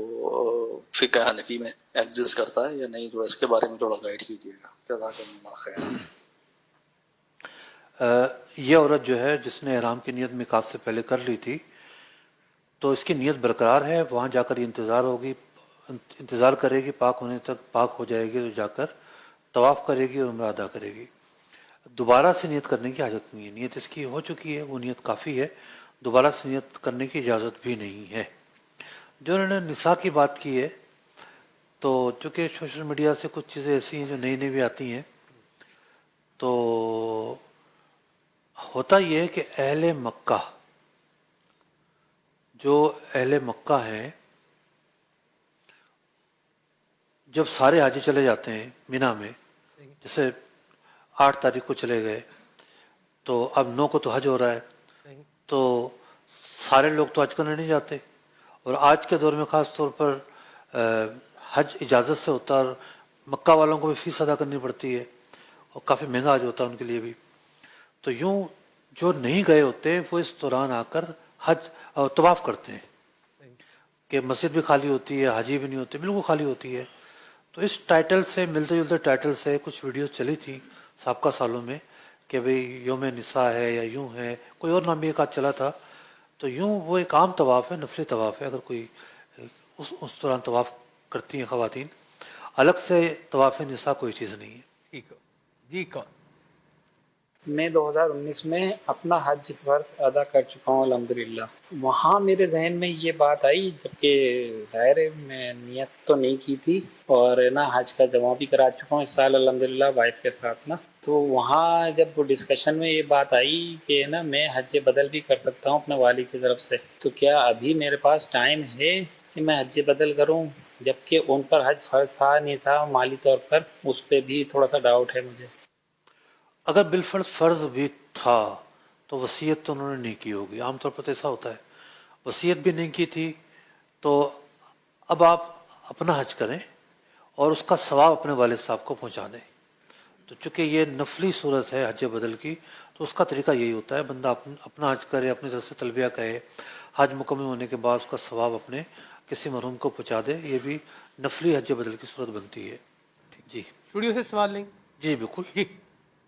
فقہ حنفی میں ایگزسٹ کرتا ہے یا نہیں؟ تھوڑا اس کے بارے میں تھوڑا گائیڈ کیجیے گا. جزاک اللہ خیر. یہ عورت جو ہے جس نے احرام کی نیت میقات سے پہلے کر لی تھی تو اس کی نیت برقرار ہے، وہاں جا کر یہ انتظار کرے گی، پاک ہونے تک پاک ہو جائے گی تو جا کر طواف کرے گی اور عمرہ ادا کرے گی. دوبارہ سے نیت کرنے کی حاجت نہیں ہے، نیت اس کی ہو چکی ہے، وہ نیت کافی ہے، دوبارہ سے نیت کرنے کی اجازت بھی نہیں ہے. جو انہوں نے نساء کی بات کی ہے، تو چونکہ سوشل میڈیا سے کچھ چیزیں ایسی ہیں جو نئی نئی بھی آتی ہیں، تو ہوتا یہ ہے کہ اہل مکہ ہیں، جب سارے حاجی چلے جاتے ہیں مینا میں، جیسے 8 تاریخ کو چلے گئے تو اب 9 کو تو حج ہو رہا ہے، تو سارے لوگ تو حج کرنے نہیں جاتے، اور آج کے دور میں خاص طور پر حج اجازت سے ہوتا ہے اور مکہ والوں کو بھی فیس ادا کرنی پڑتی ہے اور کافی مہنگا حج ہوتا ہے ان کے لیے بھی. تو یوں جو نہیں گئے ہوتے وہ اس دوران آ کر حج طواف کرتے ہیں کہ مسجد بھی خالی ہوتی ہے، حاجی بھی نہیں ہوتے، بالکل خالی ہوتی ہے. تو اس ٹائٹل سے ملتے جلتے ٹائٹل سے کچھ ویڈیوز چلی تھی سابقہ سالوں میں کہ بھئی یوم نساء ہے یا یوں ہے، کوئی اور نام بھی ایک آدھ چلا تھا. تو یوں وہ ایک عام طواف ہے، نفلی طواف ہے. اگر کوئی اس دوران طواف کرتی ہیں خواتین، الگ سے طواف نساء کوئی چیز نہیں ہے. ٹھیک ہے. جی کون؟ میں 2019 میں اپنا حج فرض ادا کر چکا ہوں الحمدللہ. وہاں میرے ذہن میں یہ بات آئی، جبکہ ظاہر ہے میں نیت تو نہیں کی تھی اور نا حج کا جمع بھی کرا چکا ہوں اس سال الحمدللہ وائف کے ساتھ نا. تو وہاں جب وہ ڈسکشن میں یہ بات آئی کہ نا میں حج بدل بھی کر سکتا ہوں اپنے والد کی طرف سے، تو کیا ابھی میرے پاس ٹائم ہے کہ میں حج بدل کروں؟ جبکہ ان پر حج فرض تھا نہیں تھا مالی طور پر، اس پہ بھی تھوڑا سا ڈاؤٹ ہے مجھے. اگر بالفرض فرض بھی تھا تو وصیت تو انہوں نے نہیں کی ہوگی. عام طور پر ایسا ہوتا ہے، وصیت بھی نہیں کی تھی تو اب آپ اپنا حج کریں اور اس کا ثواب اپنے والد صاحب کو پہنچا دیں. تو چونکہ یہ نفلی صورت ہے حج بدل کی، تو اس کا طریقہ یہی ہوتا ہے، بندہ اپنا حج کرے، اپنی طرف سے تلبیہ کہے، حج مکمل ہونے کے بعد اس کا ثواب اپنے کسی مرحوم کو پہنچا دے. یہ بھی نفلی حج بدل کی صورت بنتی ہے. جی اسٹوڈیو سے سوال لیں. جی بالکل. جی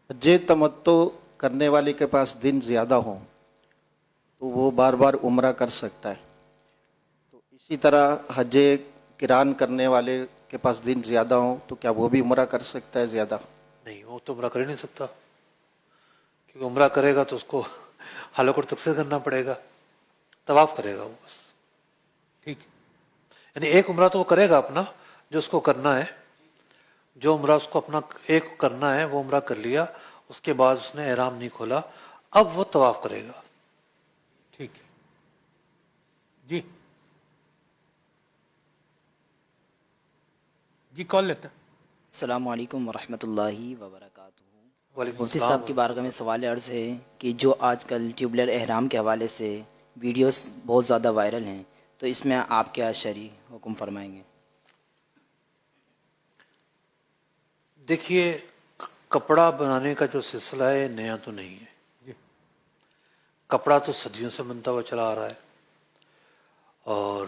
حج تمتع کرنے والے کے پاس دن زیادہ ہوں تو وہ بار بار عمرہ کر سکتا ہے، تو اسی طرح حج قران کرنے والے کے پاس دن زیادہ ہوں تو کیا وہ بھی عمرہ کر سکتا ہے زیادہ؟ نہیں، وہ تو عمرہ کر ہی نہیں سکتا، کیونکہ عمرہ کرے گا تو اس کو حلق اور تقصیر کرنا پڑے گا، طواف کرے گا وہ بس. ٹھیک. یعنی ایک عمرہ تو وہ کرے گا اپنا جو اس کو کرنا ہے، جو عمرہ اس کو اپنا ایک کرنا ہے وہ عمرہ کر لیا، اس کے بعد اس نے احرام نہیں کھولا، اب وہ طواف کرے گا. ٹھیک. جی جی کال لیتے ہیں. السلام علیکم ورحمۃ اللہ وبرکاتہ. وعلیکم مفتی السلام. صاحب کی بارگاہ میں سوال عرض ہے کہ جو آج کل ٹیوبلر احرام کے حوالے سے ویڈیوز بہت زیادہ وائرل ہیں، تو اس میں آپ کیا شرعی حکم فرمائیں گے؟ دیکھیے، کپڑا بنانے کا جو سلسلہ ہے نیا تو نہیں ہے. کپڑا تو صدیوں سے بنتا ہوا چلا آ رہا ہے، اور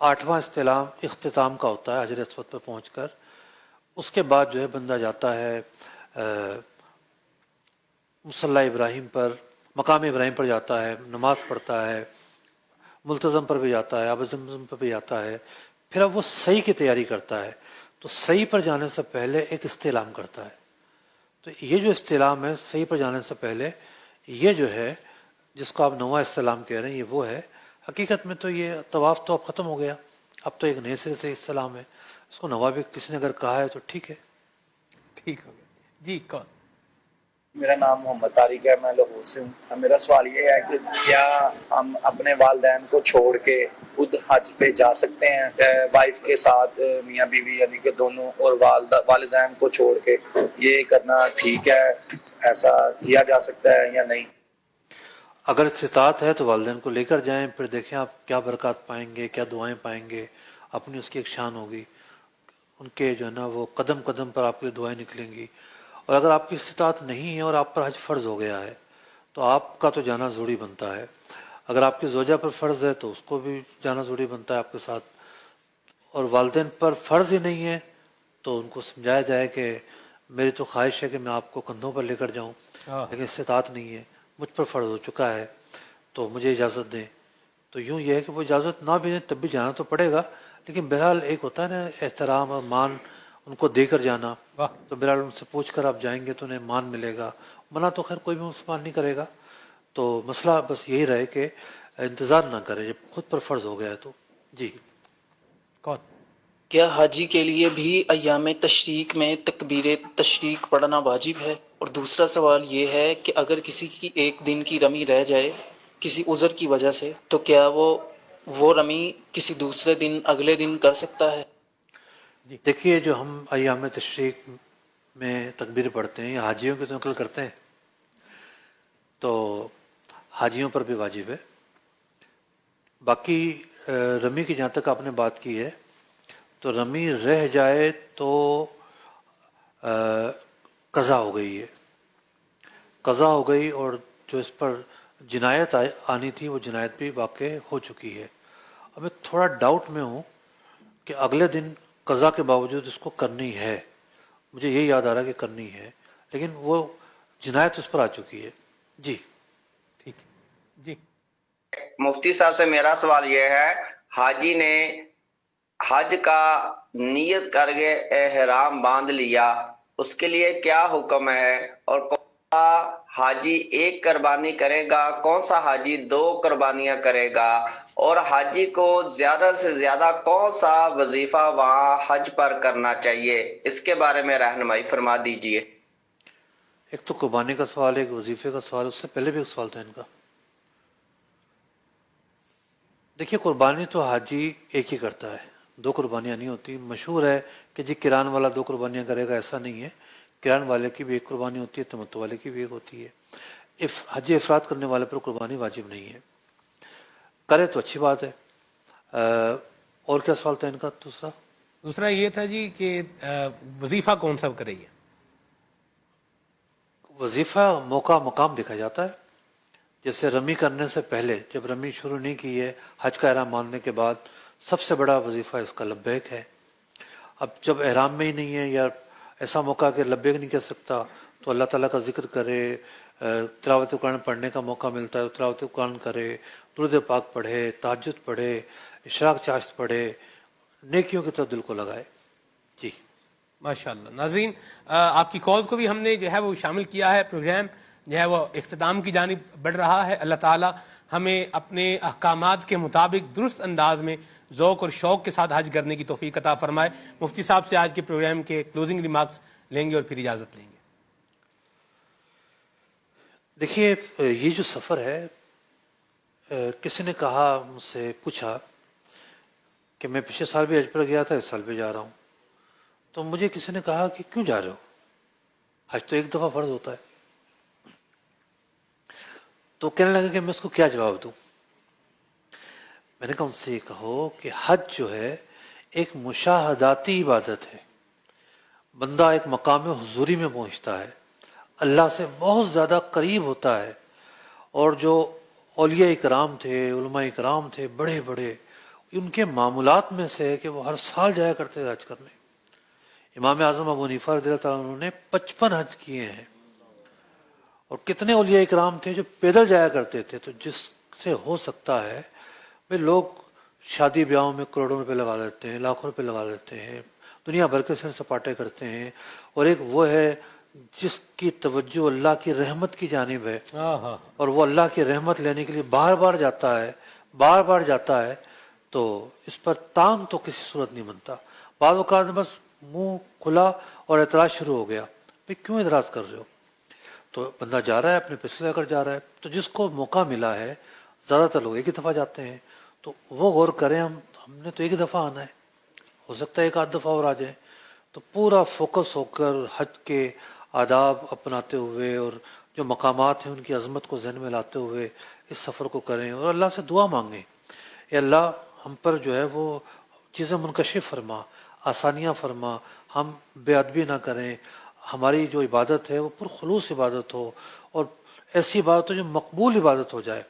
8واں استلام اختتام کا ہوتا ہے حجر اسود پر پہنچ کر. اس کے بعد جو ہے بندہ جاتا ہے مصلی ابراہیم پر، مقام ابراہیم پر جاتا ہے، نماز پڑھتا ہے، ملتزم پر بھی جاتا ہے، آب زمزم پر بھی جاتا ہے. پھر اب وہ صحیح کی تیاری کرتا ہے، تو صحیح پر جانے سے پہلے ایک استعلام کرتا ہے. تو یہ جو استعلام ہے صحیح پر جانے سے پہلے، یہ جو ہے جس کو آپ نواں استعلام کہہ رہے ہیں، یہ وہ ہے. حقیقت میں تو یہ طواف تو اب ختم ہو گیا، اب تو ایک نئے سرے سے استعلام ہے. اس کو نوا بھی کسی نے اگر کہا ہے تو ٹھیک ہے. ٹھیک ہو گیا. جی کون؟ میرا نام محمد طارق ہے، میں لاہور سے ہوں. میرا سوال یہ ہے کہ کیا ہم اپنے والدین کو چھوڑ کے خود حج پہ جا سکتے ہیں وائف کے ساتھ، میاں بیوی یعنی کہ دونوں، اور والدین کو چھوڑ کے یہ کرنا ٹھیک ہے؟ ایسا کیا جا سکتا ہے یا نہیں؟ اگر استطاعت ہے تو والدین کو لے کر جائیں، پھر دیکھیں آپ کیا برکات پائیں گے، کیا دعائیں پائیں گے. اپنی اس کی ایک شان ہوگی، ان کے جو ہے نا وہ قدم قدم پر آپ کے دعائیں نکلیں گی. اور اگر آپ کی استطاعت نہیں ہے اور آپ پر حج فرض ہو گیا ہے تو آپ کا تو جانا ضروری بنتا ہے. اگر آپ کی زوجہ پر فرض ہے تو اس کو بھی جانا ضروری بنتا ہے آپ کے ساتھ. اور والدین پر فرض ہی نہیں ہے تو ان کو سمجھایا جائے کہ میری تو خواہش ہے کہ میں آپ کو کندھوں پر لے کر جاؤں، لیکن استطاعت نہیں ہے، مجھ پر فرض ہو چکا ہے تو مجھے اجازت دیں. تو یوں یہ ہے کہ وہ اجازت نہ بھی دیں تب بھی جانا تو پڑے گا، لیکن بہرحال ایک ہوتا ہے نا احترام اور مان ان کو دے کر جانا. تو بہرحال ان سے پوچھ کر آپ جائیں گے تو انہیں مان ملے گا. منع تو خیر کوئی بھی مسلمان نہیں کرے گا. تو مسئلہ بس یہی رہے کہ انتظار نہ کرے جب خود پر فرض ہو گیا ہے تو. جی کون؟ کیا حاجی کے لیے بھی ایام تشریق میں تکبیر تشریق پڑھنا واجب ہے؟ اور دوسرا سوال یہ ہے کہ اگر کسی کی ایک دن کی رمی رہ جائے کسی عذر کی وجہ سے، تو کیا وہ رمی کسی دوسرے دن اگلے دن کر سکتا ہے؟ دیکھیے جو ہم ایام تشریق میں تکبیر پڑھتے ہیں یہ حاجیوں کی تو نقل کرتے ہیں، تو حاجیوں پر بھی واجب ہے. باقی رمی کی جہاں تک آپ نے بات کی ہے تو رمی رہ جائے تو قضا ہو گئی ہے، قضا ہو گئی، اور جو اس پر جنایت آنی تھی وہ جنایت بھی واقع ہو چکی ہے. اب میں تھوڑا ڈاؤٹ میں ہوں کہ اگلے دن قضا کے باوجود اس کو کرنی ہے. مجھے یہ یاد آ رہا ہے کہ کرنی ہے، لیکن وہ جنایت اس پر آ چکی ہے. جی ٹھیک. جی مفتی صاحب سے میرا سوال یہ ہے، حاجی نے حج کا نیت کر کے احرام باندھ لیا، اس کے لیے کیا حکم ہے؟ اور کون سا حاجی ایک قربانی کرے گا، کون سا حاجی 2 قربانیاں کرے گا؟ اور حاجی کو زیادہ سے زیادہ کون سا وظیفہ وہاں حج پر کرنا چاہیے؟ اس کے بارے میں رہنمائی فرما دیجئے. ایک تو قربانی کا سوال ہے، ایک وظیفے کا سوال. اس سے پہلے بھی ایک سوال تھا ان کا. دیکھیے قربانی تو حاجی ایک ہی کرتا ہے، 2 قربانیاں نہیں ہوتی. مشہور ہے کہ جی کران والا 2 قربانیاں کرے گا، ایسا نہیں ہے. کران والے کی بھی ایک قربانی ہوتی ہے، تمتع والے کی بھی ایک ہوتی ہے. حج افراد کرنے والے پر قربانی واجب نہیں ہے. کرے تو اچھی بات ہے. اور کیا سوال تھا ان کا دوسرا یہ تھا جی کہ وظیفہ کون سا کرے گا؟ وظیفہ موقع مقام دیکھا جاتا ہے. جیسے رمی کرنے سے پہلے جب رمی شروع نہیں کی ہے، حج کا احرام باندھنے کے بعد سب سے بڑا وظیفہ اس کا لبیک ہے. اب جب احرام میں ہی نہیں ہے یا ایسا موقع کہ لبیک نہیں کہہ سکتا تو اللہ تعالیٰ کا ذکر کرے، تلاوت قرآن پڑھنے کا موقع ملتا ہے تلاوت قرآن کرے، درود پاک پڑھے، تہجد پڑھے، اشراق چاشت پڑھے، نیکیوں کی طرف دل کو لگائے. جی ماشاءاللہ. ناظرین آپ کی کالز کو بھی ہم نے جو ہے وہ شامل کیا ہے. پروگرام جو ہے وہ اختتام کی جانب بڑھ رہا ہے. اللہ تعالیٰ ہمیں اپنے احکامات کے مطابق درست انداز میں ذوق اور شوق کے ساتھ حج کرنے کی توفیق عطا فرمائے. مفتی صاحب سے آج کے پروگرام کے کلوزنگ ریمارکس لیں گے اور پھر اجازت لیں گے. دیکھیے یہ جو سفر ہے، کسی نے کہا مجھ سے پوچھا کہ میں پچھلے سال بھی حج پر گیا تھا، اس سال بھی جا رہا ہوں. تو مجھے کسی نے کہا کہ کیوں جا رہے ہو، حج تو ایک دفعہ فرض ہوتا ہے. تو کہنے لگا کہ میں اس کو کیا جواب دوں. میں نے کہا ان سے یہ کہو کہ حج جو ہے ایک مشاہداتی عبادت ہے. بندہ ایک مقام حضوری میں پہنچتا ہے، اللہ سے بہت زیادہ قریب ہوتا ہے. اور جو اولیاء اکرام تھے، علماء اکرام تھے بڑے بڑے، کہ ان کے معمولات میں سے ہے کہ وہ ہر سال جایا کرتے تھے حج کرنے. امام اعظم ابو حنیفہ رضی اللہ تعالیٰ عنہ نے 55 حج کیے ہیں. اور کتنے اولیاء اکرام تھے جو پیدل جایا کرتے تھے. تو جس سے ہو سکتا ہے بھائی لوگ شادی بیاہوں میں کروڑوں روپے لگا دیتے ہیں, لاکھوں روپے لگا دیتے ہیں, دنیا بھر کے سیر سپاٹے کرتے ہیں, اور ایک وہ ہے جس کی توجہ اللہ کی رحمت کی جانب ہے اور وہ اللہ کی رحمت لینے کے لیے بار بار جاتا ہے, تو اس پر تام تو کسی صورت نہیں بنتا. بعض اوقات بس منہ کھلا اور اعتراض شروع ہو گیا, بھائی کیوں اعتراض کر رہے ہو؟ تو بندہ جا رہا ہے, اپنے پیسے لے کر جا رہا ہے. تو جس کو موقع ملا ہے, زیادہ تر لوگ ایک ہی دفعہ جاتے ہیں, تو وہ غور کریں, ہم نے تو ایک ہی دفعہ آنا ہے, ہو سکتا ہے ایک آدھ دفعہ اور آ جائیں. تو پورا فوکس ہو کر حج کے آداب اپناتے ہوئے اور جو مقامات ہیں ان کی عظمت کو ذہن میں لاتے ہوئے اس سفر کو کریں, اور اللہ سے دعا مانگیں, اے اللہ ہم پر جو ہے وہ چیزیں منکشف فرما, آسانیاں فرما, ہم بے ادبی نہ کریں, ہماری جو عبادت ہے وہ پرخلوص عبادت ہو, اور ایسی عبادت ہو جو مقبول عبادت ہو جائے.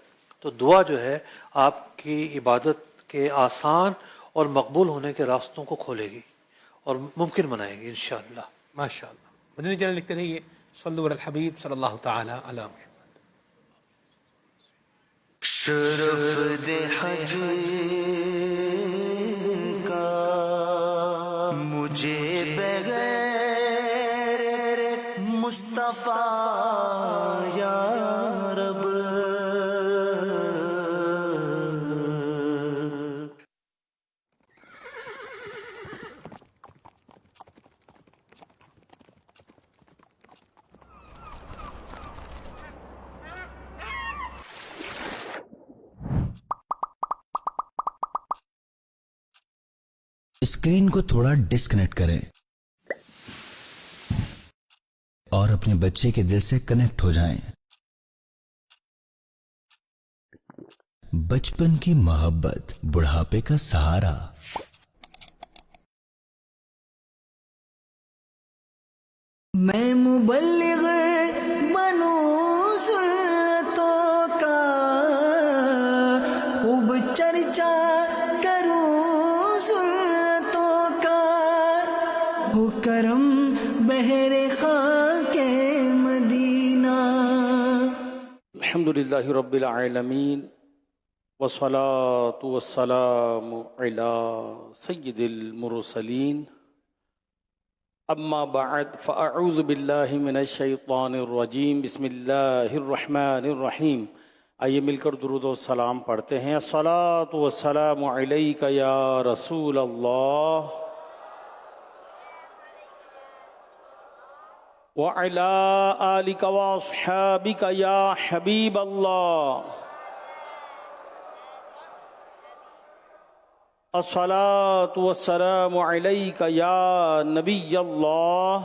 تو دعا جو ہے آپ کی عبادت کے آسان اور مقبول ہونے کے راستوں کو کھولے گی اور ممکن بنائے گی انشاءاللہ. ماشاء اللہ. مدنی چینل لکھتے رہیے صلو علی الحبیب صلی اللہ تعالی علی محمد. شرف دے حج کا مجھے بغیر مصطفیٰ یا رب. اسکرین کو تھوڑا ڈسکنیکٹ کریں اور اپنے بچے کے دل سے کنیکٹ ہو جائیں. بچپن کی محبت, بڑھاپے کا سہارا. میں مبلغ بنوں سنتوں کا, خوب چرچا کروں سنتوں کا, ہو کرم بہر خاک مدینہ. الحمدللہ رب العالمین والصلاة والسلام علی سید المرسلین. اما بعد فاعوذ باللہ من الشیطان الرجیم. بسم اللہ الرحمن الرحیم. آئیے مل کر درود و سلام پڑھتے ہیں. الصلاۃ والسلام علیک یا رسول اللہ وعلی آلک واصحابک یا حبیب اللہ. الصلاۃ والسلام علیک یا نبی اللہ